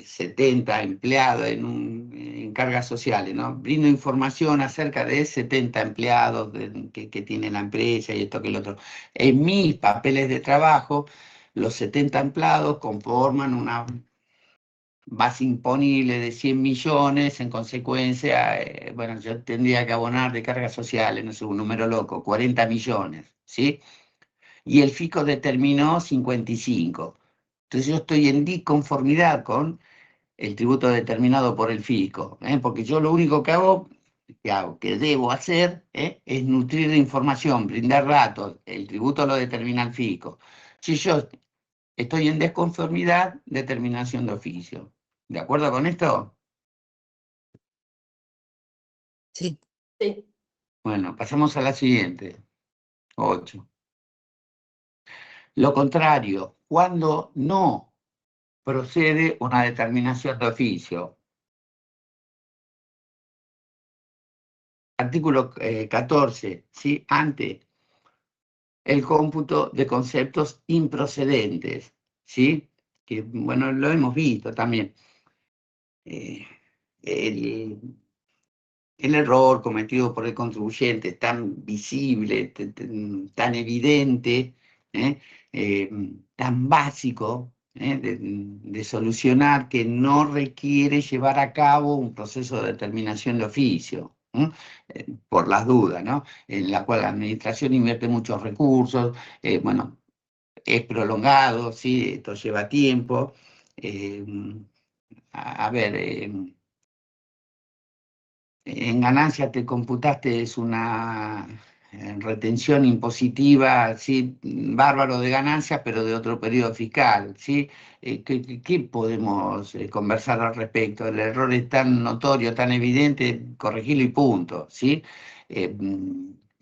70 empleados en cargas sociales, ¿no? Brindo información acerca de 70 empleados que tiene la empresa y esto que el otro. En mis papeles de trabajo, los 70 empleados conforman una base imponible de 100 millones, en consecuencia, bueno, yo tendría que abonar de cargas sociales, no sé, un número loco, 40 millones, ¿sí? Y el fisco determinó 55. Entonces yo estoy en disconformidad con el tributo determinado por el fisco, porque yo lo único que debo hacer, es nutrir de información, brindar datos, el tributo lo determina el fisco. Si yo estoy en desconformidad, determinación de oficio. ¿De acuerdo con esto? Sí. Sí. Bueno, pasamos a la siguiente. 8. Lo contrario, cuando no procede una determinación de oficio. Artículo 14, ¿sí? Ante el cómputo de conceptos improcedentes, ¿sí? Que, bueno, lo hemos visto también. El error cometido por el contribuyente tan visible, tan evidente, tan básico, de solucionar, que no requiere llevar a cabo un proceso de determinación de oficio, por las dudas, ¿no? En la cual la administración invierte muchos recursos, bueno, es prolongado, ¿sí? Esto lleva tiempo. A ver, en ganancia te computaste es una retención impositiva, ¿sí? Bárbaro de ganancias, pero de otro periodo fiscal, ¿sí? ¿Qué podemos conversar al respecto? El error es tan notorio, tan evidente, corregirlo y punto, ¿sí?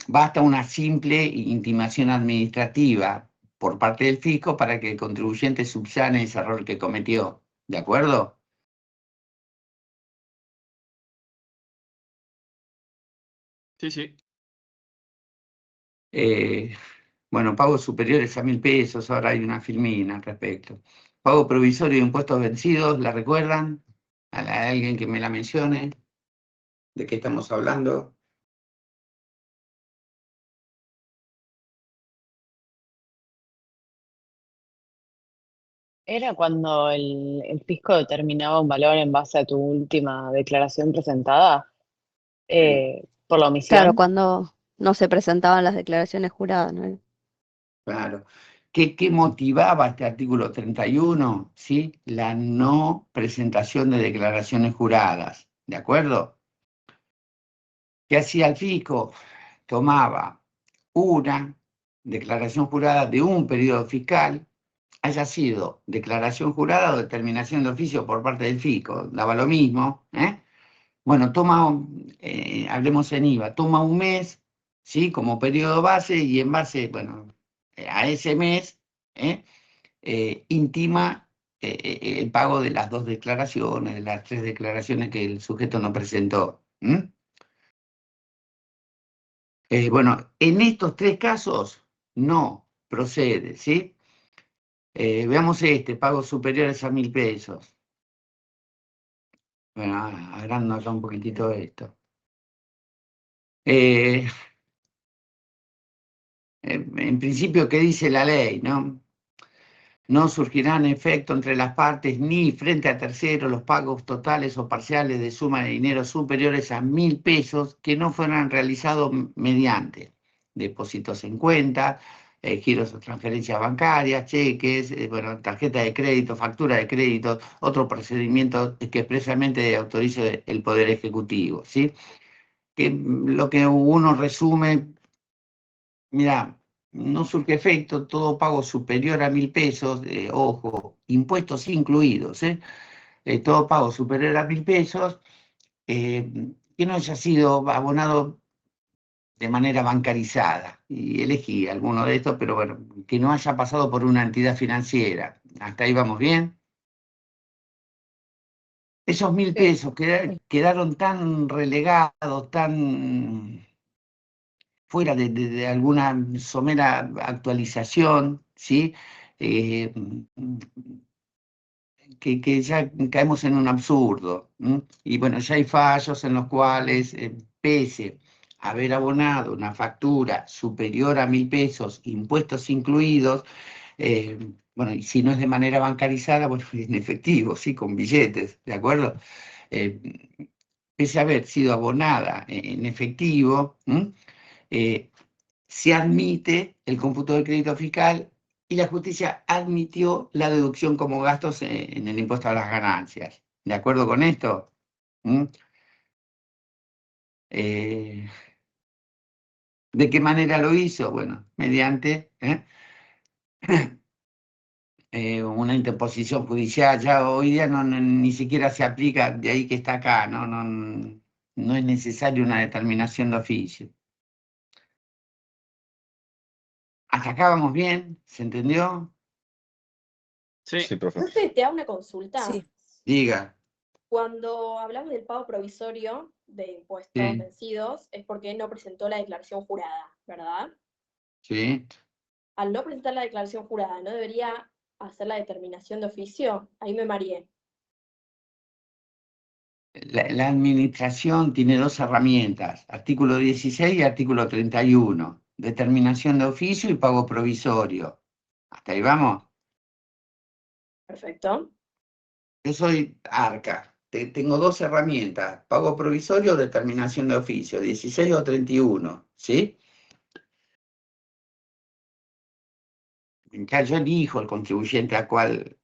basta una simple intimación administrativa por parte del fisco para que el contribuyente subsane ese error que cometió. ¿De acuerdo? Sí, sí. Bueno, pagos superiores a 1.000 pesos, ahora hay una filmina al respecto. Pago provisorio de impuestos vencidos, ¿la recuerdan? ¿A alguien que me la mencione? ¿De qué estamos hablando? Era cuando el fisco determinaba un valor en base a tu última declaración presentada por la Claro, omisión. cuando no se presentaban las declaraciones juradas, ¿no? Claro. ¿Qué motivaba este artículo 31? ¿Sí? La no presentación de declaraciones juradas. ¿De acuerdo? ¿Qué hacía el fisco? Tomaba una declaración jurada de un periodo fiscal, haya sido declaración jurada o determinación de oficio por parte del fisco, daba lo mismo, ¿eh? Bueno, hablemos en IVA, toma un mes, ¿sí? Como periodo base y en base, bueno, a ese mes, ¿eh? Intima el pago de las 2 declaraciones, de las 3 declaraciones que el sujeto no presentó. Bueno, en estos 3 casos no procede, ¿sí? Veamos pagos superiores a 1.000 pesos. Bueno, agrando acá un poquitito esto. En principio, ¿qué dice la ley, no? No surgirán efecto entre las partes ni frente a terceros los pagos totales o parciales de suma de dinero superiores a 1.000 pesos que no fueran realizados mediante depósitos en cuenta, giros o transferencias bancarias, cheques, bueno, tarjeta de crédito, factura de crédito, otro procedimiento que expresamente autorice el Poder Ejecutivo, ¿sí? Que lo que uno resume, mira, no surge efecto, todo pago superior a 1.000 pesos, ojo, impuestos incluidos, todo pago superior a 1.000 pesos, que no haya sido abonado de manera bancarizada, y elegí alguno de estos, pero bueno, que no haya pasado por una entidad financiera. ¿Hasta ahí vamos bien? Esos 1.000 pesos quedaron tan relegados, tan fuera de alguna somera actualización, ¿sí? Eh, que ya caemos en un absurdo. Y bueno, ya hay fallos en los cuales, pese a haber abonado una factura superior a 1.000 pesos, impuestos incluidos, bueno, y si no es de manera bancarizada, bueno, en efectivo, sí, con billetes, ¿de acuerdo? Eh, Pese a haber sido abonada en efectivo, se admite el cómputo del crédito fiscal y la justicia admitió la deducción como gastos en el impuesto a las ganancias. ¿De acuerdo con esto? ¿De qué manera lo hizo? Bueno, mediante una interposición judicial. Ya hoy día ni siquiera se aplica, de ahí que está acá, no es necesaria una determinación de oficio. ¿Hasta acá vamos bien? ¿Se entendió? Sí. Sí, profe. Profe, te hago una consulta. Sí. Diga. Cuando hablamos del pago provisorio de impuestos Sí. vencidos, es porque no presentó la declaración jurada, ¿verdad? Sí. Al no presentar la declaración jurada, ¿no debería hacer la determinación de oficio? Ahí me mareé. La administración tiene 2 herramientas, artículo 16 y artículo 31, determinación de oficio y pago provisorio. ¿Hasta ahí vamos? Perfecto. Yo soy ARCA, tengo 2 herramientas, pago provisorio o determinación de oficio, 16 o 31, ¿sí? Ya yo elijo el contribuyente a cual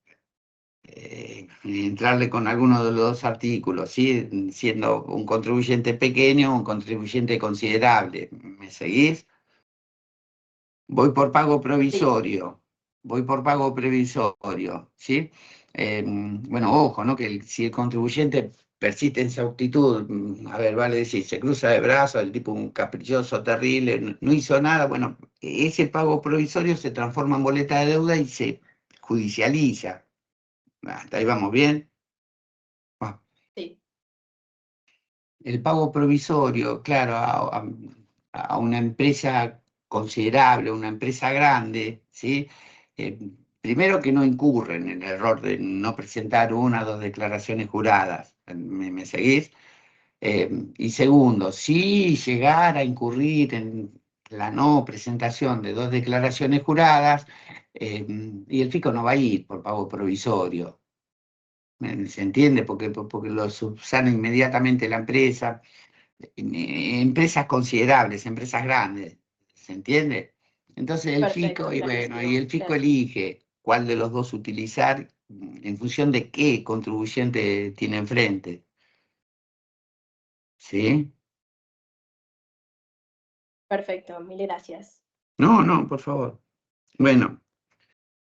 entrarle con alguno de los 2 artículos, ¿sí? Siendo un contribuyente pequeño o un contribuyente considerable. ¿Me seguís? Voy por pago provisorio. Voy por pago provisorio, ¿sí? Bueno, ojo, ¿no? Que si el contribuyente persiste en su actitud, a ver, vale decir, se cruza de brazos, el tipo un caprichoso, terrible, no hizo nada, bueno, ese pago provisorio se transforma en boleta de deuda y se judicializa. Hasta ahí vamos bien. Ah. Sí. El pago provisorio, claro, a una empresa considerable, una empresa grande, ¿sí? Primero que no incurren en el error de no presentar una o dos declaraciones juradas. ¿Me seguís? Y segundo, si llegara a incurrir en la no presentación de dos declaraciones juradas, y el fisco no va a ir por pago provisorio. ¿Se entiende? Porque lo subsana inmediatamente la empresa. Empresas considerables, empresas grandes, ¿se entiende? Entonces el fisco, Perfecto, y bueno, y clarísimo. el fisco Claro. elige cuál de los dos utilizar en función de qué contribuyente tiene enfrente. ¿Sí? Perfecto, mil gracias. No, no, por favor. Bueno,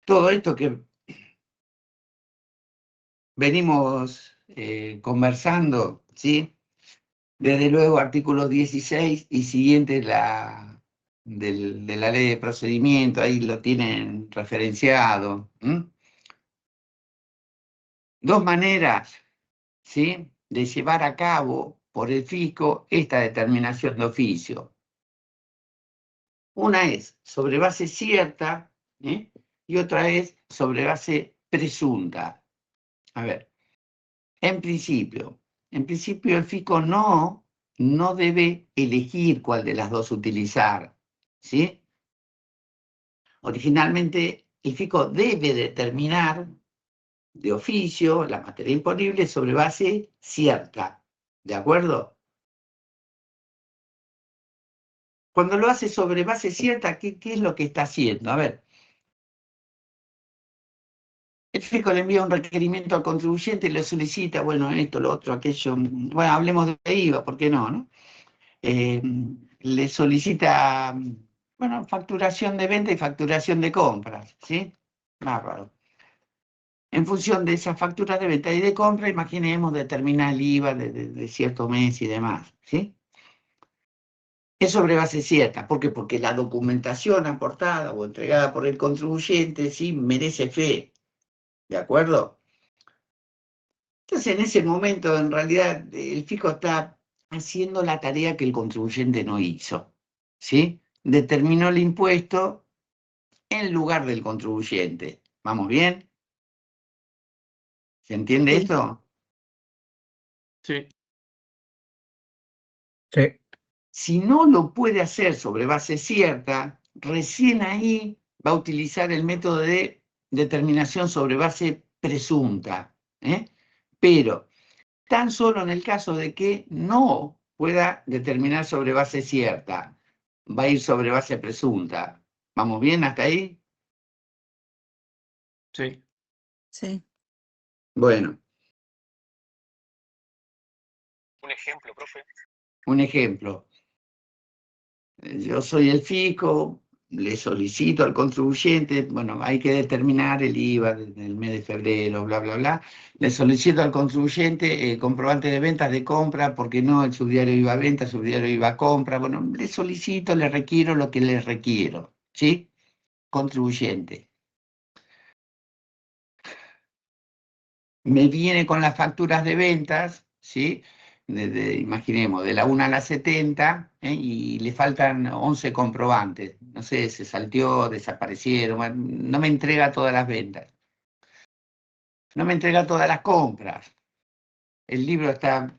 todo esto que venimos conversando, ¿sí? Desde luego, artículo 16 y siguiente de la ley de procedimiento, ahí lo tienen referenciado. Dos maneras, ¿sí?, de llevar a cabo por el fisco esta determinación de oficio. Una es sobre base cierta, y otra es sobre base presunta. A ver, en principio el fisco no debe elegir cuál de las dos utilizar, ¿sí? Originalmente, el fisco debe determinar de oficio la materia imponible sobre base cierta, ¿de acuerdo? Cuando lo hace sobre base cierta, ¿qué es lo que está haciendo? A ver, el fisco le envía un requerimiento al contribuyente y le solicita, bueno, esto, lo otro, aquello, bueno, hablemos de IVA, ¿por qué no, no? Le solicita, bueno, facturación de venta y facturación de compras, ¿sí? Bárbaro. En función de esas facturas de venta y de compra, imaginemos determinar el IVA de cierto mes y demás, ¿sí? Es sobre base cierta. ¿Por qué? Porque la documentación aportada o entregada por el contribuyente, sí, merece fe, ¿de acuerdo? Entonces, en ese momento, en realidad, el fisco está haciendo la tarea que el contribuyente no hizo, ¿sí? Determinó el impuesto en lugar del contribuyente. ¿Vamos bien? ¿Se entiende Sí. esto? Sí. Sí. Si no lo puede hacer sobre base cierta, recién ahí va a utilizar el método de determinación sobre base presunta. Pero tan solo en el caso de que no pueda determinar sobre base cierta, va a ir sobre base presunta. ¿Vamos bien hasta ahí? Sí. Sí. Bueno, Un ejemplo, profe. un ejemplo. Yo soy el fisco, le solicito al contribuyente, bueno, hay que determinar el IVA del mes de febrero, bla, bla, bla. Le solicito al contribuyente comprobante de ventas de compra, porque no, el subdiario IVA venta, el subdiario IVA compra. Bueno, le solicito, le requiero lo que le requiero, ¿sí? Contribuyente. Me viene con las facturas de ventas, ¿sí? Imaginemos, de la 1 a la 70, y le faltan 11 comprobantes. No sé, se salteó, desaparecieron, bueno, no me entrega todas las ventas. No me entrega todas las compras. El libro está,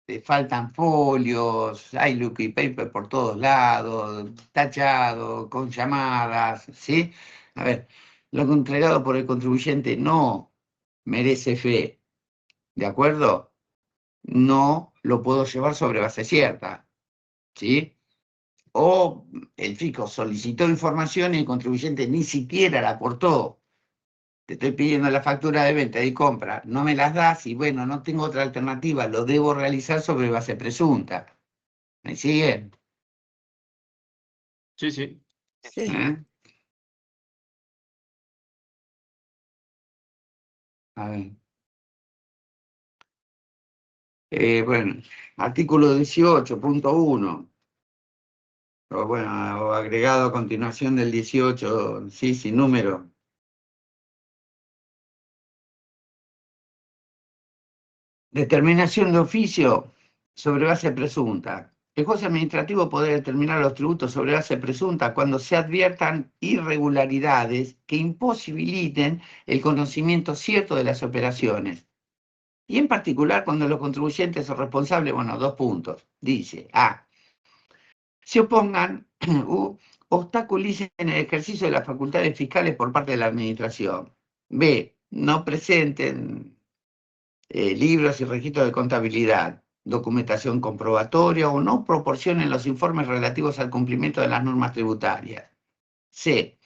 le faltan folios, hay look y paper por todos lados, tachado, con llamadas, ¿sí? A ver, lo entregado por el contribuyente no merece fe, ¿de acuerdo? No lo puedo llevar sobre base cierta, ¿sí? O el fisco solicitó información y el contribuyente ni siquiera la aportó. Te estoy pidiendo la factura de venta y compra, no me las das y bueno, no tengo otra alternativa, lo debo realizar sobre base presunta. ¿Me siguen? Sí, sí. Sí. ¿Eh? A ver. Bueno, artículo 18.1, o bueno, o agregado a continuación del 18, sí, sin número. Determinación de oficio sobre base presunta. El juez administrativo podrá determinar los tributos sobre base presunta cuando se adviertan irregularidades que imposibiliten el conocimiento cierto de las operaciones. Y en particular cuando los contribuyentes o responsables, bueno, 2 puntos, dice, A, se opongan u obstaculicen el ejercicio de las facultades fiscales por parte de la administración. B, no presenten libros y registros de contabilidad, documentación comprobatoria o no proporcionen los informes relativos al cumplimiento de las normas tributarias. C,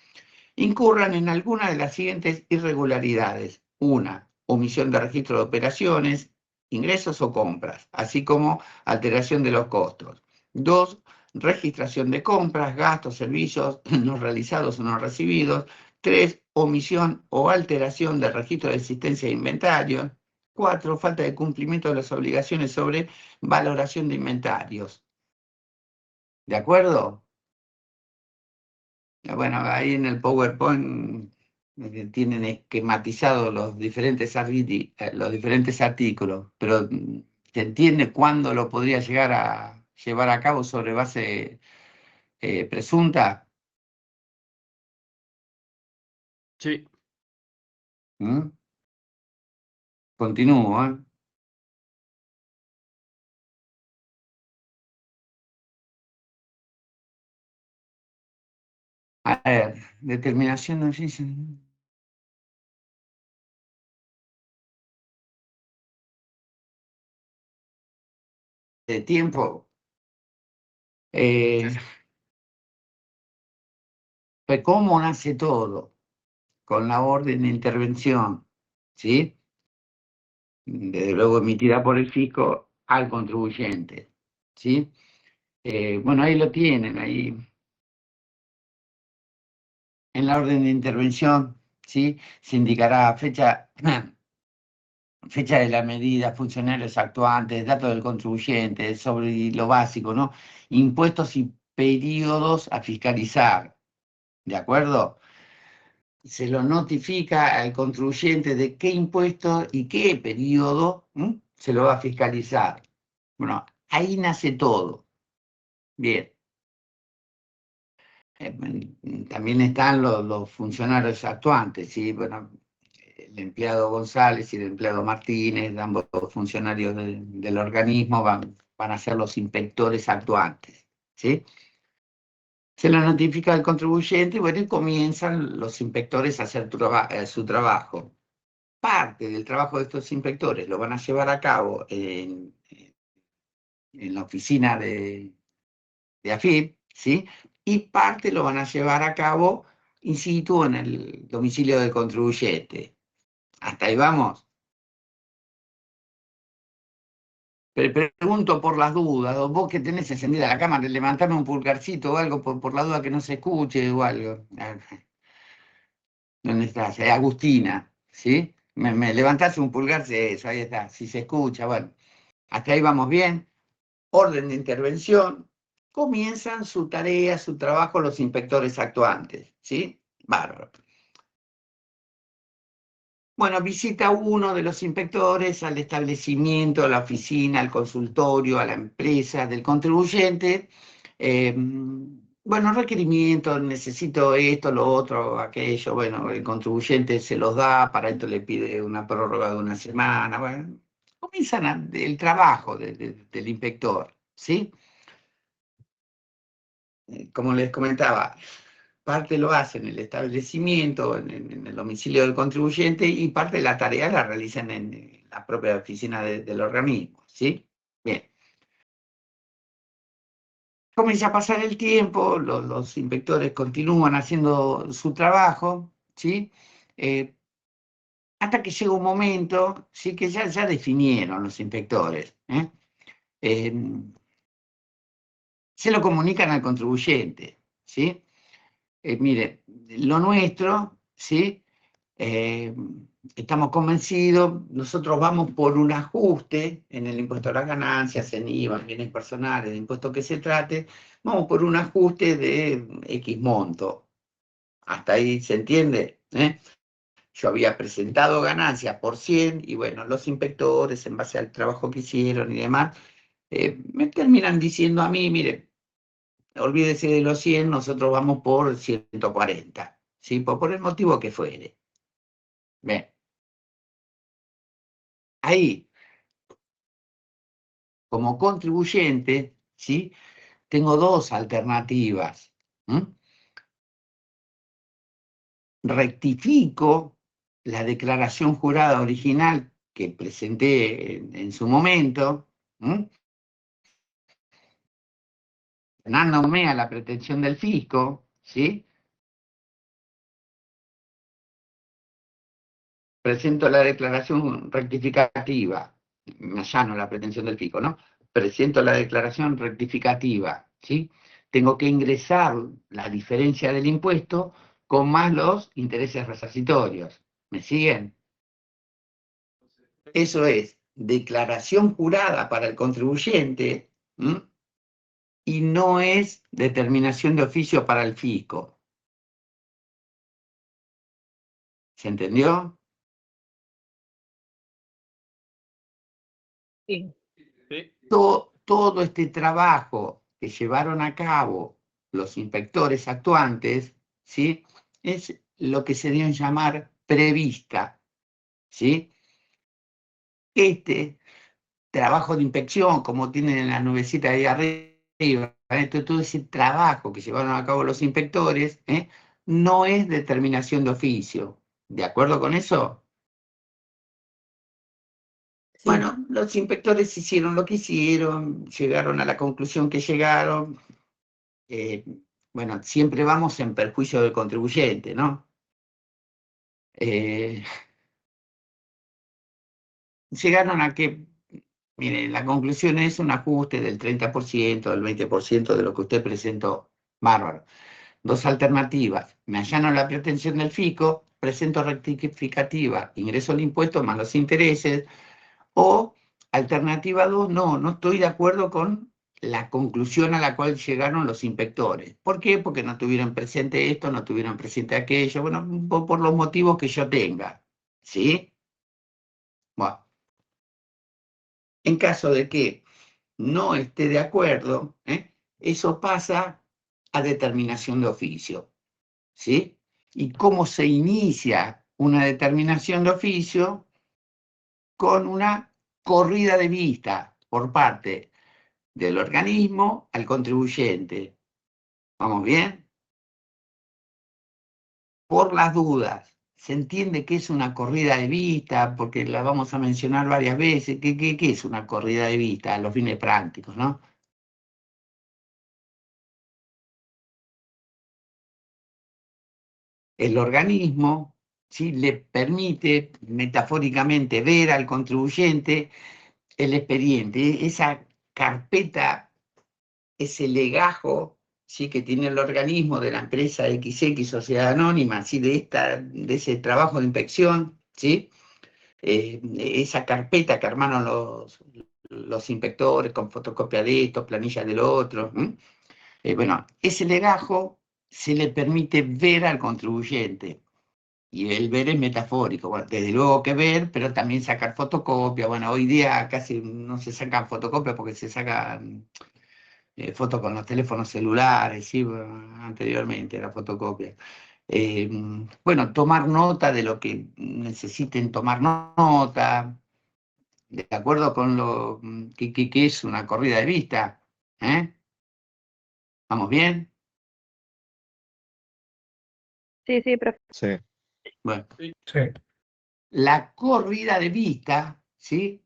incurran en alguna de las siguientes irregularidades. 1, omisión de registro de operaciones, ingresos o compras, así como alteración de los costos. 2, registración de compras, gastos, servicios no realizados o no recibidos. 3, omisión o alteración del registro de existencia de inventario. 4, falta de cumplimiento de las obligaciones sobre valoración de inventarios. ¿De acuerdo? Bueno, ahí en el PowerPoint tienen esquematizados los diferentes artículos, pero ¿se entiende cuándo lo podría llegar a llevar a cabo sobre base presunta? Sí. ¿Mm? Continúo, ¿eh? A ver, determinación de oficio. De tiempo. Pues cómo nace todo, con la orden de intervención, ¿sí? Desde luego emitida por el fisco al contribuyente, ¿sí? Bueno, ahí lo tienen, ahí en la orden de intervención, ¿sí? Se indicará fecha de la medida, funcionarios actuantes, datos del contribuyente, sobre lo básico, ¿no? Impuestos y periodos a fiscalizar, ¿de acuerdo? Se lo notifica al contribuyente de qué impuesto y qué periodo se lo va a fiscalizar. Bueno, ahí nace todo. Bien. También están los funcionarios actuantes, ¿sí? Bueno, el empleado González y el empleado Martínez, ambos funcionarios del organismo, van a ser los inspectores actuantes, ¿sí? Se lo notifica al contribuyente, bueno, y comienzan los inspectores a hacer su trabajo. Parte del trabajo de estos inspectores lo van a llevar a cabo en la oficina de AFIP, ¿sí? Y parte lo van a llevar a cabo in situ en el domicilio del contribuyente. ¿Hasta ahí vamos? Pregunto por las dudas, vos que tenés encendida la cámara, levantame un pulgarcito o algo por la duda que no se escuche o algo. ¿Dónde estás? Agustina, ¿sí? Me levantás un pulgar, eso, ahí está, si se escucha, bueno. Hasta ahí vamos bien. Orden de intervención. Comienzan su tarea, su trabajo los inspectores actuantes, ¿sí? Bárbaro. Bueno, visita uno de los inspectores al establecimiento, a la oficina, al consultorio, a la empresa del contribuyente. Bueno, requerimientos, necesito esto, lo otro, aquello. Bueno, el contribuyente se los da, para esto le pide una prórroga de una semana. Bueno, comienzan el trabajo del inspector, ¿sí? Como les comentaba, parte lo hace en el establecimiento, en el domicilio del contribuyente, y parte de la tarea la realizan en la propia oficina del organismo, ¿sí? Bien. Comienza a pasar el tiempo, los inspectores continúan haciendo su trabajo, ¿sí? Hasta que llega un momento, sí, que ya definieron los inspectores, se lo comunican al contribuyente, ¿sí? Mire, lo nuestro, ¿sí? estamos convencidos, nosotros vamos por un ajuste en el impuesto a las ganancias, en IVA, en bienes personales, de impuesto que se trate, vamos por un ajuste de X monto. ¿Hasta ahí se entiende? Yo había presentado ganancias por 100 y bueno, los inspectores, en base al trabajo que hicieron y demás, me terminan diciendo a mí, mire, olvídese de los 100, nosotros vamos por 140, ¿sí? Por el motivo que fuere. Bien. Ahí, como contribuyente, ¿sí? Tengo dos alternativas. Rectifico la declaración jurada original que presenté en su momento, ganándome a la pretensión del fisco, ¿sí? Presento la declaración rectificativa, me allano la pretensión del fisco, ¿no? Presento la declaración rectificativa, ¿sí? Tengo que ingresar la diferencia del impuesto con más los intereses resarcitorios. ¿Me siguen? Eso es declaración jurada para el contribuyente, y no es determinación de oficio para el fisco. ¿Se entendió? Sí. Todo este trabajo que llevaron a cabo los inspectores actuantes, ¿sí? Es lo que se dio en llamar prevista, ¿sí? Este trabajo de inspección, como tienen en la nubecita ahí arriba, todo ese trabajo que llevaron a cabo los inspectores, no es determinación de oficio. ¿De acuerdo con eso? Sí. Bueno, los inspectores hicieron lo que hicieron, llegaron a la conclusión que llegaron. Bueno, siempre vamos en perjuicio del contribuyente, ¿no? Llegaron a que, miren, la conclusión es un ajuste del 30%, del 20% de lo que usted presentó. Bárbaro. Dos alternativas. Me allano la pretensión del fisco, presento rectificativa, ingreso el impuesto más los intereses. O alternativa 2, no estoy de acuerdo con la conclusión a la cual llegaron los inspectores. ¿Por qué? Porque no tuvieron presente esto, no tuvieron presente aquello, bueno, por los motivos que yo tenga. ¿Sí? Bueno, en caso de que no esté de acuerdo, eso pasa a determinación de oficio. ¿Sí? ¿Y cómo se inicia una determinación de oficio? Con una corrida de vista por parte del organismo al contribuyente. ¿Vamos bien? Por las dudas, se entiende que es una corrida de vista, porque la vamos a mencionar varias veces. ¿Qué es una corrida de vista? A los fines prácticos, ¿no? El organismo, ¿sí?, le permite metafóricamente ver al contribuyente el expediente, esa carpeta, ese legajo, ¿sí?, que tiene el organismo de la empresa XX Sociedad Anónima, ¿sí?, de ese trabajo de inspección, ¿sí? Esa carpeta que armaron los inspectores con fotocopia de esto, planilla del otro. Bueno, ese legajo se le permite ver al contribuyente. Y el ver es metafórico, bueno, desde luego que ver, pero también sacar fotocopia. Bueno, hoy día casi no se sacan fotocopias porque se sacan fotos con los teléfonos celulares, ¿sí? Anteriormente era fotocopia. Bueno, tomar nota de lo que necesiten tomar nota, de acuerdo con lo que es una corrida de vista. ¿Vamos bien? Sí, profe. Sí. Bueno, Sí. la corrida de vista, ¿sí?,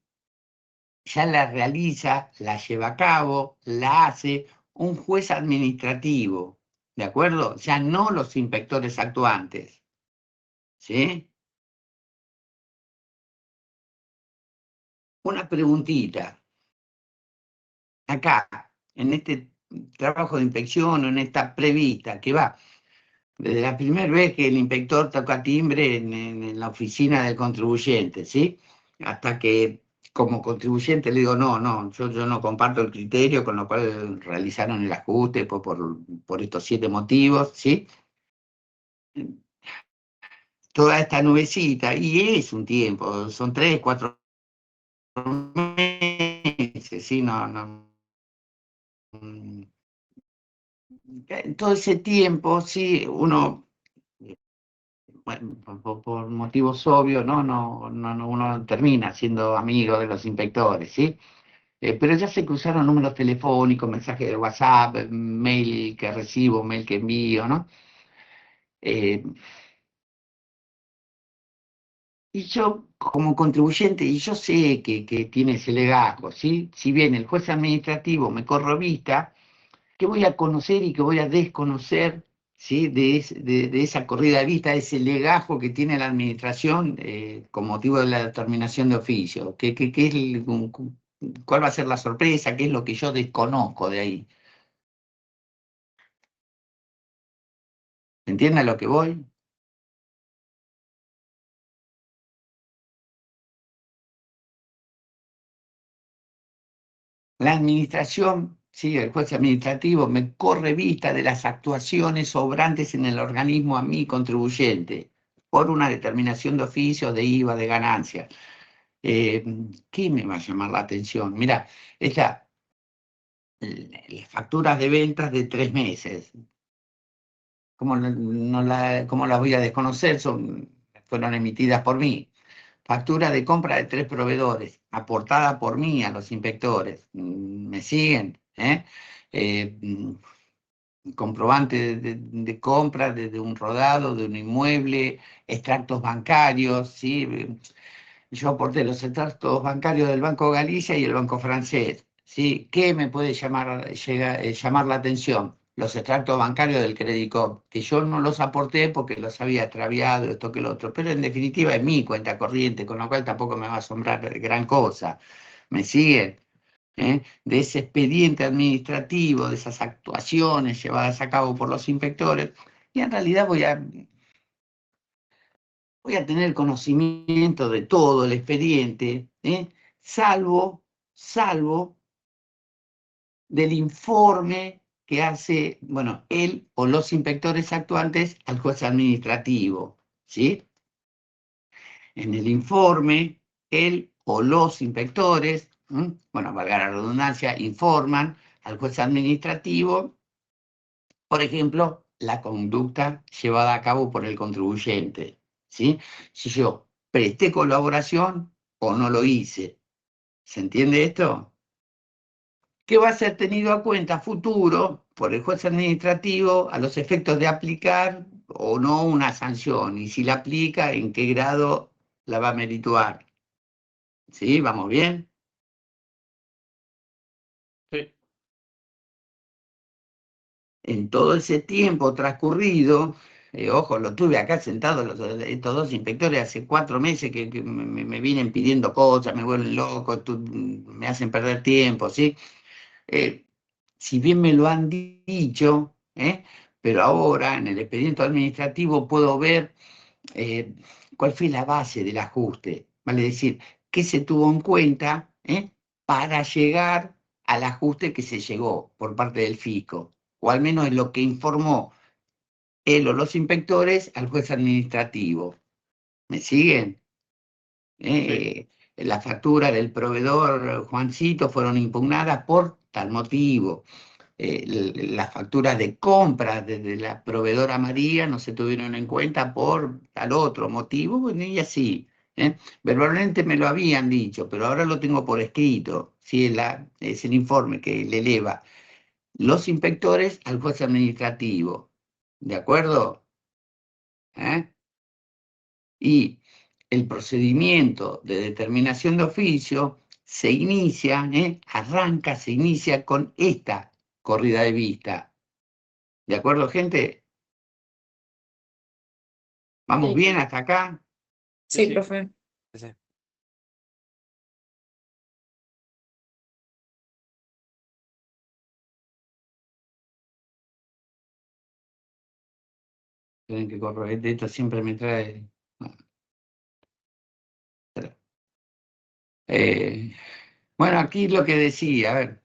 ya la realiza, la lleva a cabo, la hace un juez administrativo, ¿de acuerdo? Ya no los inspectores actuantes, ¿sí? Una preguntita. Acá, en este trabajo de inspección o en esta prevista que va, Desde la primera vez que el inspector toca timbre en la oficina del contribuyente, ¿sí? Hasta que como contribuyente le digo, no, yo no comparto el criterio, con lo cual realizaron el ajuste por estos 7 motivos, ¿sí? Toda esta nubecita, y es un tiempo, son 3, 4 meses, ¿sí? En todo ese tiempo, sí, uno, bueno, por motivos obvios, uno termina siendo amigo de los inspectores, ¿sí? Pero ya se cruzaron números telefónicos, mensajes de WhatsApp, mail que recibo, mail que envío, ¿no? Eh, y yo, como contribuyente, y yo sé que tiene ese legajo, ¿sí? Si bien el juez administrativo me corro vista, que voy a conocer y que voy a desconocer, ¿sí? De esa corrida de vista, ese legajo que tiene la administración con motivo de la determinación de oficio. ¿Qué es cuál va a ser la sorpresa? ¿Qué es lo que yo desconozco de ahí? ¿Entienden a lo que voy? La administración, sí, el juez administrativo me corre vista de las actuaciones sobrantes en el organismo a mí contribuyente por una determinación de oficio, de IVA, de ganancias. ¿Qué me va a llamar la atención? Mira, las facturas de ventas de 3 meses. ¿Cómo las voy a desconocer? Fueron emitidas por mí. Factura de compra de 3 proveedores, aportada por mí a los inspectores. ¿Me siguen? Comprobante de compra de un rodado, de un inmueble, extractos bancarios, ¿sí? Yo aporté los extractos bancarios del Banco Galicia y el Banco Francés, ¿sí? ¿Qué me puede llamar la atención? Los extractos bancarios del Credicop, que yo no los aporté porque los había extraviado, esto que lo otro, pero en definitiva es mi cuenta corriente, con lo cual tampoco me va a asombrar gran cosa. ¿Me siguen? De ese expediente administrativo, de esas actuaciones llevadas a cabo por los inspectores, y en realidad voy a tener conocimiento de todo el expediente, salvo del informe que hace, bueno, él o los inspectores actuantes al juez administrativo, ¿sí? En el informe, él o los inspectores, bueno, valga la redundancia, informan al juez administrativo, por ejemplo, la conducta llevada a cabo por el contribuyente, ¿sí? Si yo presté colaboración o no lo hice. ¿Se entiende esto? Que va a ser tenido a cuenta a futuro por el juez administrativo a los efectos de aplicar o no una sanción, y si la aplica, en qué grado la va a merituar. ¿Sí? ¿Vamos bien? Sí. En todo ese tiempo transcurrido, ojo, lo tuve acá sentado, estos 2 inspectores hace 4 meses que me vienen pidiendo cosas, me vuelven loco, me hacen perder tiempo, ¿sí? Si bien me lo han dicho, pero ahora en el expediente administrativo puedo ver cuál fue la base del ajuste, vale decir, qué se tuvo en cuenta para llegar al ajuste que se llegó por parte del fisco, o al menos es lo que informó él o los inspectores al juez administrativo. ¿Me siguen? Las facturas del proveedor Juancito fueron impugnadas por tal motivo. Las facturas de compra desde la proveedora María no se tuvieron en cuenta por tal otro motivo, bueno, y así. Verbalmente me lo habían dicho, pero ahora lo tengo por escrito. ¿Sí? Es el informe que le eleva los inspectores al juez administrativo. ¿De acuerdo? Y el procedimiento de determinación de oficio se inicia, se inicia con esta corrida de vista. ¿De acuerdo, gente? ¿Vamos Sí. bien hasta acá? Sí, profe. Sí. Tienen que correr, esto siempre me trae... bueno, aquí lo que decía, a ver.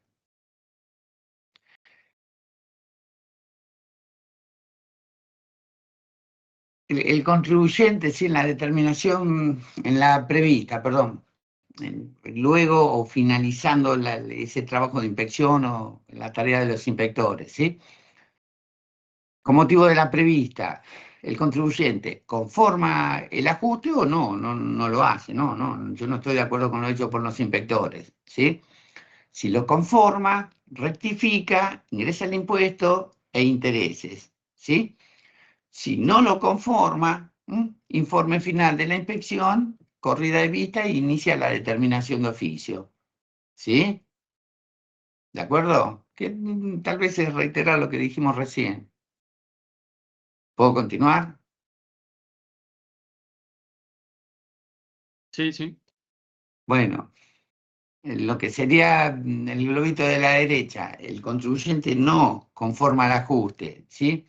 El contribuyente, sí, en la determinación, en la prevista, perdón, luego o finalizando ese trabajo de inspección o la tarea de los inspectores, ¿sí? Con motivo de la prevista, el contribuyente conforma el ajuste o no lo hace, no, yo no estoy de acuerdo con lo hecho por los inspectores, ¿sí? Si lo conforma, rectifica, ingresa el impuesto e intereses, ¿sí? Si no lo conforma, informe final de la inspección, corrida de vista e inicia la determinación de oficio. ¿Sí? ¿De acuerdo? Que tal vez es reiterar lo que dijimos recién. ¿Puedo continuar? Sí, sí. Bueno, lo que sería el globito de la derecha, el contribuyente no conforma el ajuste, ¿sí?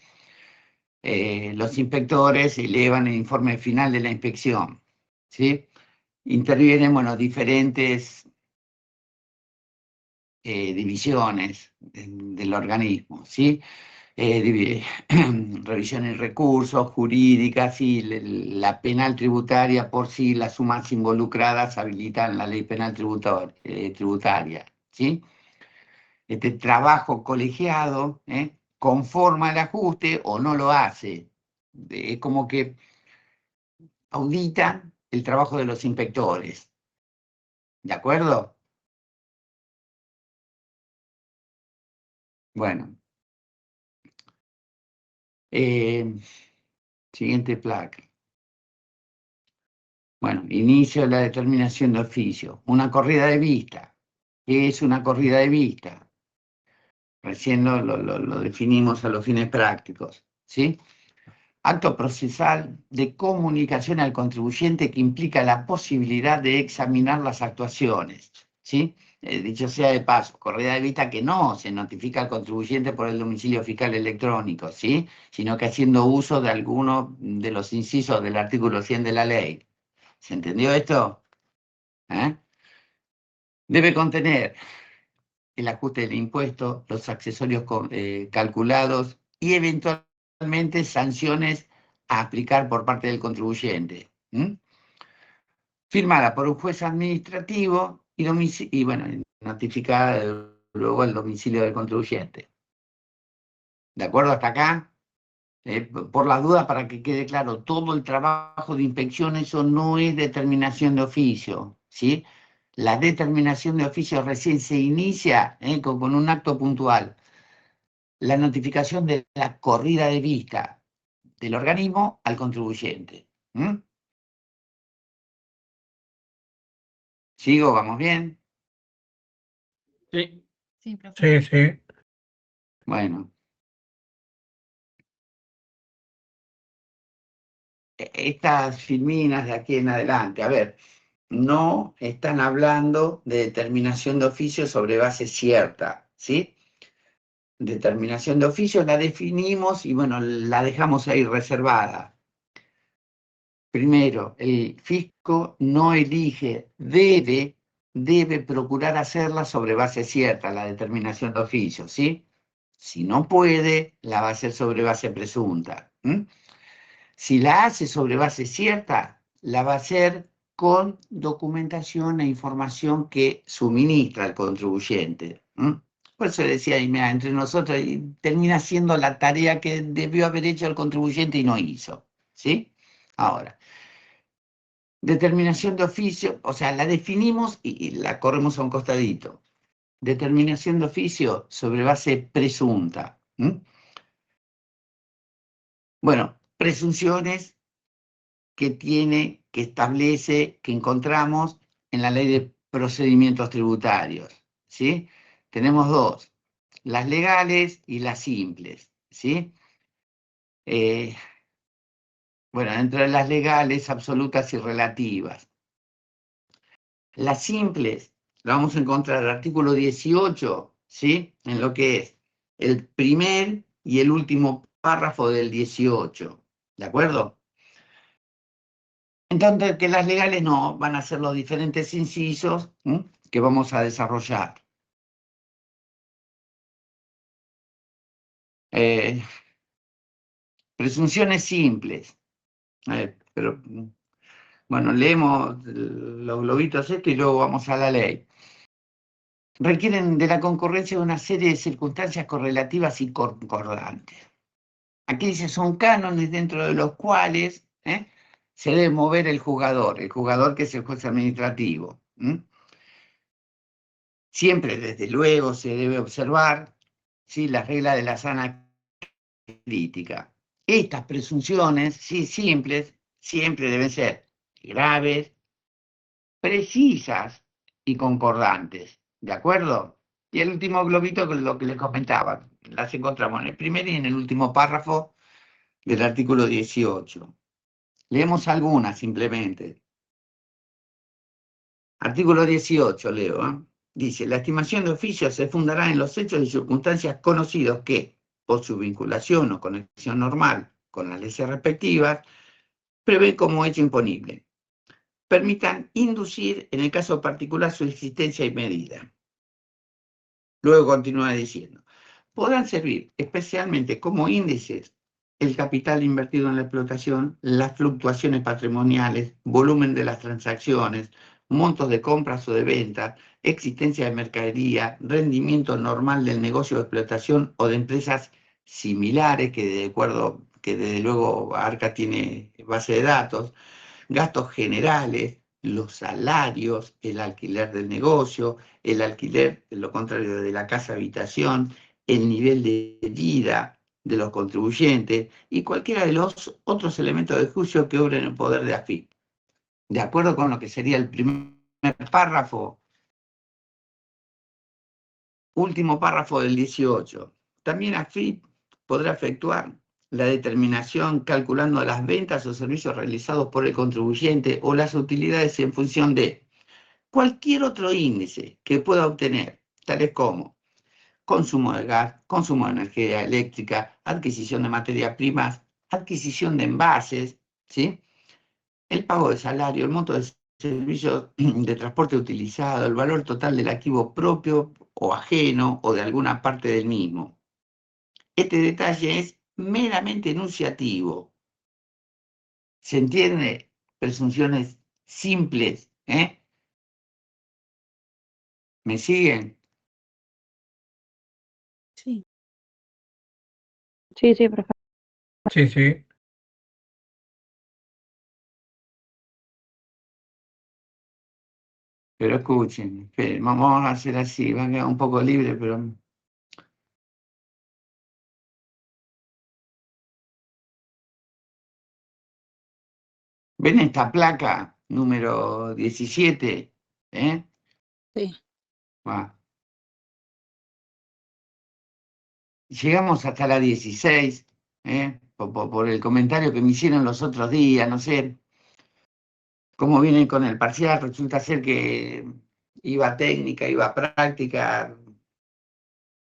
Los inspectores elevan el informe final de la inspección, ¿sí? Intervienen, bueno, diferentes divisiones del organismo, ¿sí? Revisión de recursos, jurídicas, sí, la penal tributaria por sí, las sumas involucradas habilitan la ley penal tributaria, ¿sí? Este trabajo colegiado conforma el ajuste o no lo hace. Es como que audita el trabajo de los inspectores. ¿De acuerdo? Bueno. Siguiente placa. Bueno, inicio de la determinación de oficio. Una corrida de vista. ¿Qué es una corrida de vista? Recién lo definimos a los fines prácticos, ¿sí? Acto procesal de comunicación al contribuyente que implica la posibilidad de examinar las actuaciones, ¿sí? Dicho sea de paso, corrida de vista que no se notifica al contribuyente por el domicilio fiscal electrónico, ¿sí? Sino que haciendo uso de alguno de los incisos del artículo 100 de la ley. ¿Se entendió esto? Debe contener el ajuste del impuesto, los accesorios calculados y eventualmente sanciones a aplicar por parte del contribuyente. Firmada por un juez administrativo y bueno, notificada luego al domicilio del contribuyente. ¿De acuerdo hasta acá? Por la duda, para que quede claro, todo el trabajo de inspección, eso no es determinación de oficio, ¿sí? La determinación de oficio recién se inicia con un acto puntual. La notificación de la corrida de vista del organismo al contribuyente. ¿Sigo? ¿Vamos bien? Sí. Sí, profe. Sí. Bueno. Estas filminas de aquí en adelante, a ver, no están hablando de determinación de oficio sobre base cierta, ¿sí? Determinación de oficio la definimos y bueno, la dejamos ahí reservada. Primero, el fisco no elige, debe procurar hacerla sobre base cierta, la determinación de oficio, ¿sí? Si no puede, la va a hacer sobre base presunta. Si la hace sobre base cierta, la va a hacer con documentación e información que suministra el contribuyente. Por eso decía, y mira, entre nosotros termina siendo la tarea que debió haber hecho el contribuyente y no hizo. ¿Sí? Ahora, determinación de oficio, o sea, la definimos y la corremos a un costadito. Determinación de oficio sobre base presunta. Bueno, presunciones que establece, que encontramos en la Ley de Procedimientos Tributarios, ¿sí? Tenemos dos, las legales y las simples, ¿sí? Bueno, entre las legales, absolutas y relativas. Las simples, la vamos a encontrar en el artículo 18, ¿sí? En lo que es el primer y el último párrafo del 18, ¿De acuerdo? Entonces, que las legales no van a ser los diferentes incisos que vamos a desarrollar. Presunciones simples. Pero, bueno, leemos los globitos esto y luego vamos a la ley. Requieren de la concurrencia de una serie de circunstancias correlativas y concordantes. Aquí dice, son cánones dentro de los cuales se debe mover el jugador que es el juez administrativo. Siempre, desde luego, se debe observar, ¿sí?, las reglas de la sana crítica. Estas presunciones, sí, simples, siempre deben ser graves, precisas y concordantes. ¿De acuerdo? Y el último globito, que es lo que les comentaba, las encontramos en el primer y en el último párrafo del artículo 18. Leemos algunas simplemente. Artículo 18, leo. Dice, la estimación de oficio se fundará en los hechos y circunstancias conocidos que, por su vinculación o conexión normal con las leyes respectivas, prevé como hecho imponible, permitan inducir en el caso particular su existencia y medida. Luego continúa diciendo, podrán servir especialmente como índices el capital invertido en la explotación, las fluctuaciones patrimoniales, volumen de las transacciones, montos de compras o de ventas, existencia de mercadería, rendimiento normal del negocio de explotación o de empresas similares, que de acuerdo, que desde luego ARCA tiene base de datos, gastos generales, los salarios, el alquiler del negocio, el alquiler, lo contrario de la casa habitación, el nivel de vida de los contribuyentes y cualquiera de los otros elementos de juicio que obren en poder de AFIP. De acuerdo con lo que sería el primer párrafo, último párrafo del 18. También AFIP podrá efectuar la determinación calculando las ventas o servicios realizados por el contribuyente o las utilidades en función de cualquier otro índice que pueda obtener, tales como consumo de gas, consumo de energía eléctrica, adquisición de materias primas, adquisición de envases, ¿sí?, el pago de salario, el monto de servicios de transporte utilizado, el valor total del activo propio o ajeno o de alguna parte del mismo. Este detalle es meramente enunciativo. ¿Se entiende? Presunciones simples, ¿Me siguen? Sí. Sí, profe. Sí, sí. Pero escuchen, esperen, vamos a hacer así, va a quedar un poco libre, pero... ¿Ven esta placa número 17? Sí. Va. Llegamos hasta la 16, por el comentario que me hicieron los otros días, no sé cómo vienen con el parcial, resulta ser que iba técnica, iba práctica,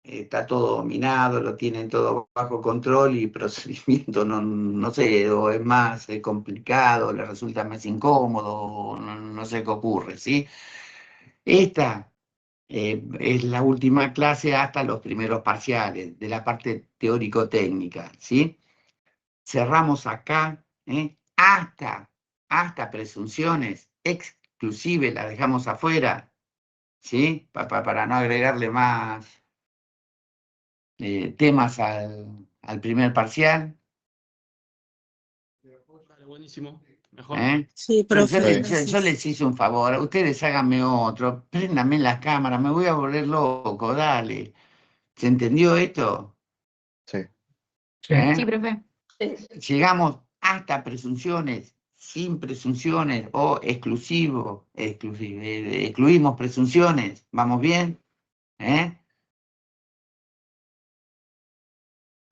está todo dominado, lo tienen todo bajo control y procedimiento, no sé, o es más complicado, le resulta más incómodo, no sé qué ocurre, ¿sí? Esta es la última clase hasta los primeros parciales de la parte teórico-técnica, ¿sí? Cerramos acá, hasta presunciones, exclusive la dejamos afuera, ¿sí? Para no agregarle más temas al primer parcial. Vale, buenísimo. Mejor. Sí, Yo profe, Sí. les hice un favor, ustedes háganme otro, préndanme las cámaras, me voy a volver loco, dale. ¿Se entendió esto? Sí. Sí. Sí, profe. Llegamos hasta presunciones, sin presunciones o excluimos presunciones. ¿Vamos bien?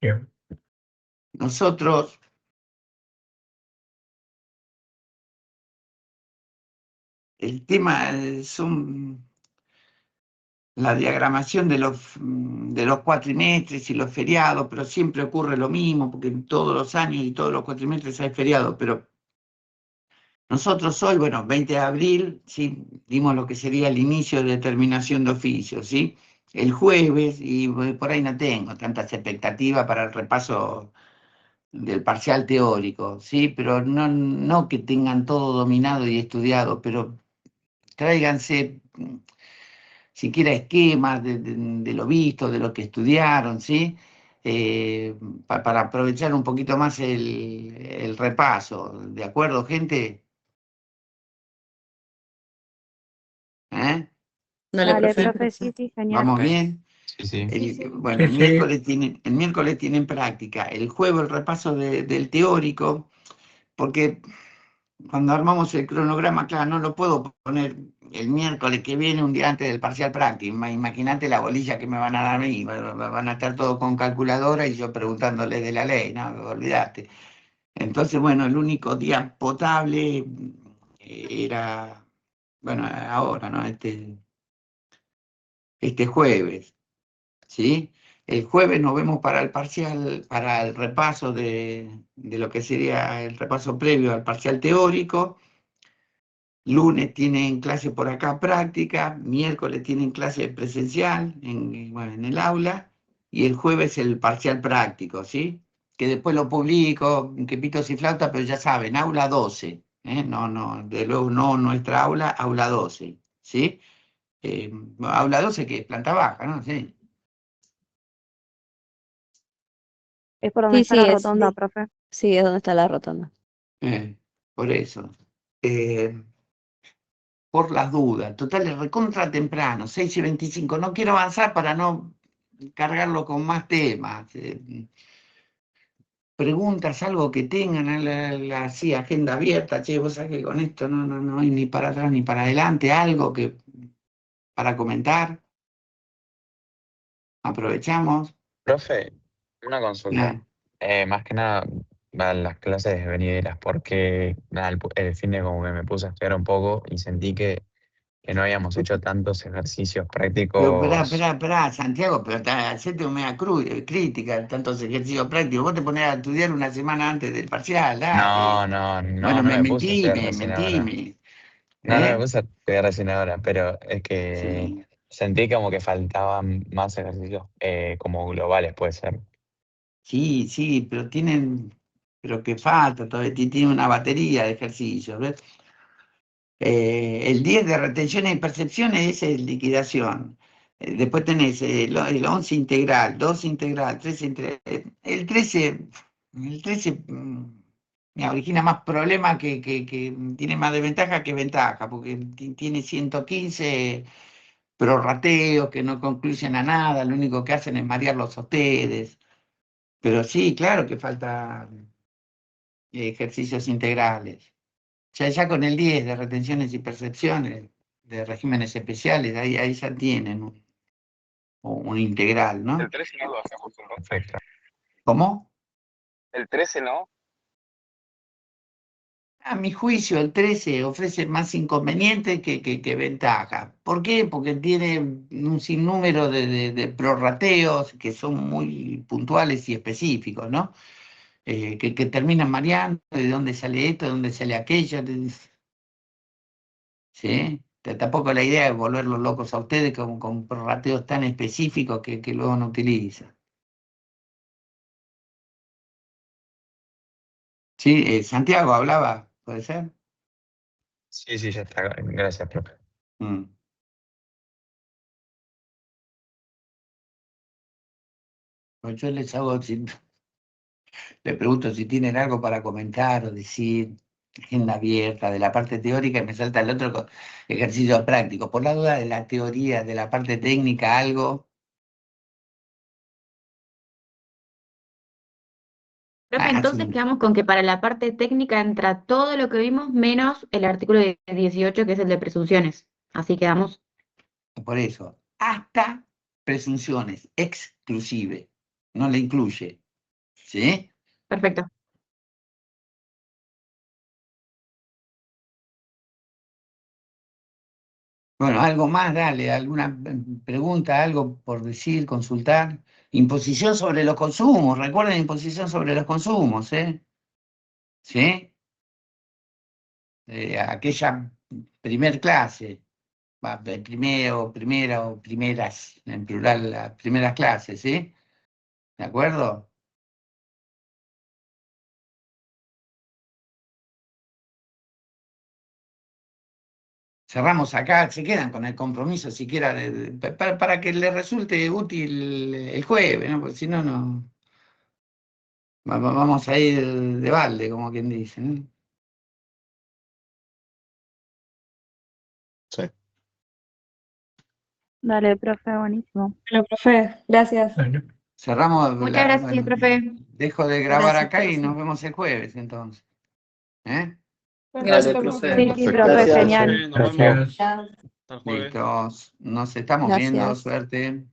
Bien. Nosotros el tema son la diagramación de los cuatrimestres y los feriados, pero siempre ocurre lo mismo, porque todos los años y todos los cuatrimestres hay feriados, pero nosotros hoy, bueno, 20 de abril, ¿sí? Dimos lo que sería el inicio de determinación de oficio, ¿sí? El jueves, y por ahí no tengo tantas expectativas para el repaso del parcial teórico, ¿sí? Pero no que tengan todo dominado y estudiado, pero tráiganse siquiera esquemas de lo visto, de lo que estudiaron, ¿sí? Para aprovechar un poquito más el repaso. ¿De acuerdo, gente? ¿Eh? Dale, Dale, profe. profe, sí, sí, genial. ¿Vamos bien? Sí, sí. Bueno, Sí, el sí. miércoles tienen práctica, el jueves el repaso del teórico, porque cuando armamos el cronograma, claro, no lo puedo poner el miércoles que viene, un día antes del parcial práctico. Imagínate la bolilla que me van a dar a mí, van a estar todos con calculadora y yo preguntándole de la ley, no, olvídate. Entonces, bueno, el único día potable era, bueno, ahora, ¿no? Este jueves. ¿Sí? El jueves nos vemos para el parcial, para el repaso de lo que sería el repaso previo al parcial teórico. Lunes tienen clase por acá práctica, miércoles tienen clase presencial bueno, en el aula, y el jueves el parcial práctico, ¿sí? Que después lo publico, que pitos y flauta, pero ya saben, aula 12, ¿eh? No, de luego no nuestra aula, aula 12, ¿sí? Aula 12 que es planta baja, ¿no? Sí. Es por donde Sí, está sí, la es. rotonda, profe. Sí, es donde está la rotonda. Por eso. Por las dudas. Total, es recontra temprano, 6:25. No quiero avanzar para no cargarlo con más temas. Preguntas, algo que tengan, sí, agenda abierta. Che, vos sabés que con esto no hay ni para atrás ni para adelante. Algo que para comentar. Aprovechamos. Profe, una consulta. Eh, Más que nada, las clases venideras, porque nada, el fin de como que me puse a estudiar un poco y sentí que no habíamos hecho tantos ejercicios Pero prácticos. esperá, Santiago, pero hacete una crítica, tantos ejercicios prácticos. Vos te ponés a estudiar una semana antes del parcial, No, dale. no, no, Bueno, no me puse a estudiar recién ahora. mentime. No, no me ¿Eh? puse a estudiar recién ahora, pero es que Sí, sentí como que faltaban más ejercicios como globales, puede ser. sí, pero que falta, todavía tiene una batería de ejercicios, ¿ves? El 10 de retenciones y percepciones es liquidación. Después tenés el 11 integral, 2 integral, 3 integral. El 13 me origina más problemas que tiene más desventaja que ventaja, porque tiene 115 prorrateos que no concluyen a nada, lo único que hacen es marearlos a ustedes. Pero sí, claro que falta ejercicios integrales. Ya con el 10 de retenciones y percepciones de regímenes especiales, ahí ya tienen un integral, El ¿no? 13 no lo hacemos entonces. Perfecto. ¿Cómo? El 13 no. A mi juicio, el 13 ofrece más inconvenientes que ventaja. ¿Por qué? Porque tiene un sinnúmero de prorrateos que son muy puntuales y específicos, ¿no? Que terminan mareando de dónde sale esto, de dónde sale aquello. ¿Sí? Tampoco la idea es volverlos locos a ustedes con prorrateos tan específicos que luego no utilizan. Sí, Santiago hablaba, ¿puede ser? Sí, sí, ya está. Gracias, profe. Mm. Pues yo le pregunto si tienen algo para comentar o decir, agenda abierta de la parte teórica y me salta el otro ejercicio práctico. Por la duda de la teoría, de la parte técnica, algo. Profe, entonces quedamos con que para la parte técnica entra todo lo que vimos menos el artículo 18, que es el de presunciones. Así quedamos. Por eso, hasta presunciones, exclusive, no le incluye. ¿Sí? Perfecto. Bueno, algo más, dale, alguna pregunta, algo por decir, consultar. Imposición sobre los consumos, recuerden imposición sobre los consumos, ¿eh? ¿Sí? Aquella primer clase, primero, primera o primeras, en plural, las primeras clases, ¿sí? ¿De acuerdo? Cerramos acá, se quedan con el compromiso siquiera para que les resulte útil el jueves, ¿no? Porque si no, no vamos a ir de balde, como quien dice, ¿no? Sí. Dale, profe, buenísimo. Bueno, profe, gracias. Bueno, Cerramos. Muchas gracias, profe. Dejo de grabar Gracias, acá y profe. nos vemos el jueves, entonces. ¿Eh? Gracias, Dale, profe. profe. Sí, Perfecto. profe, Gracias. genial. nos vemos. Gracias. Hasta el jueves. Listos. Nos estamos viendo. Gracias. Suerte.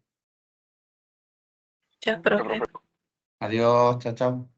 Chao, profe. Adiós. Chao, chao.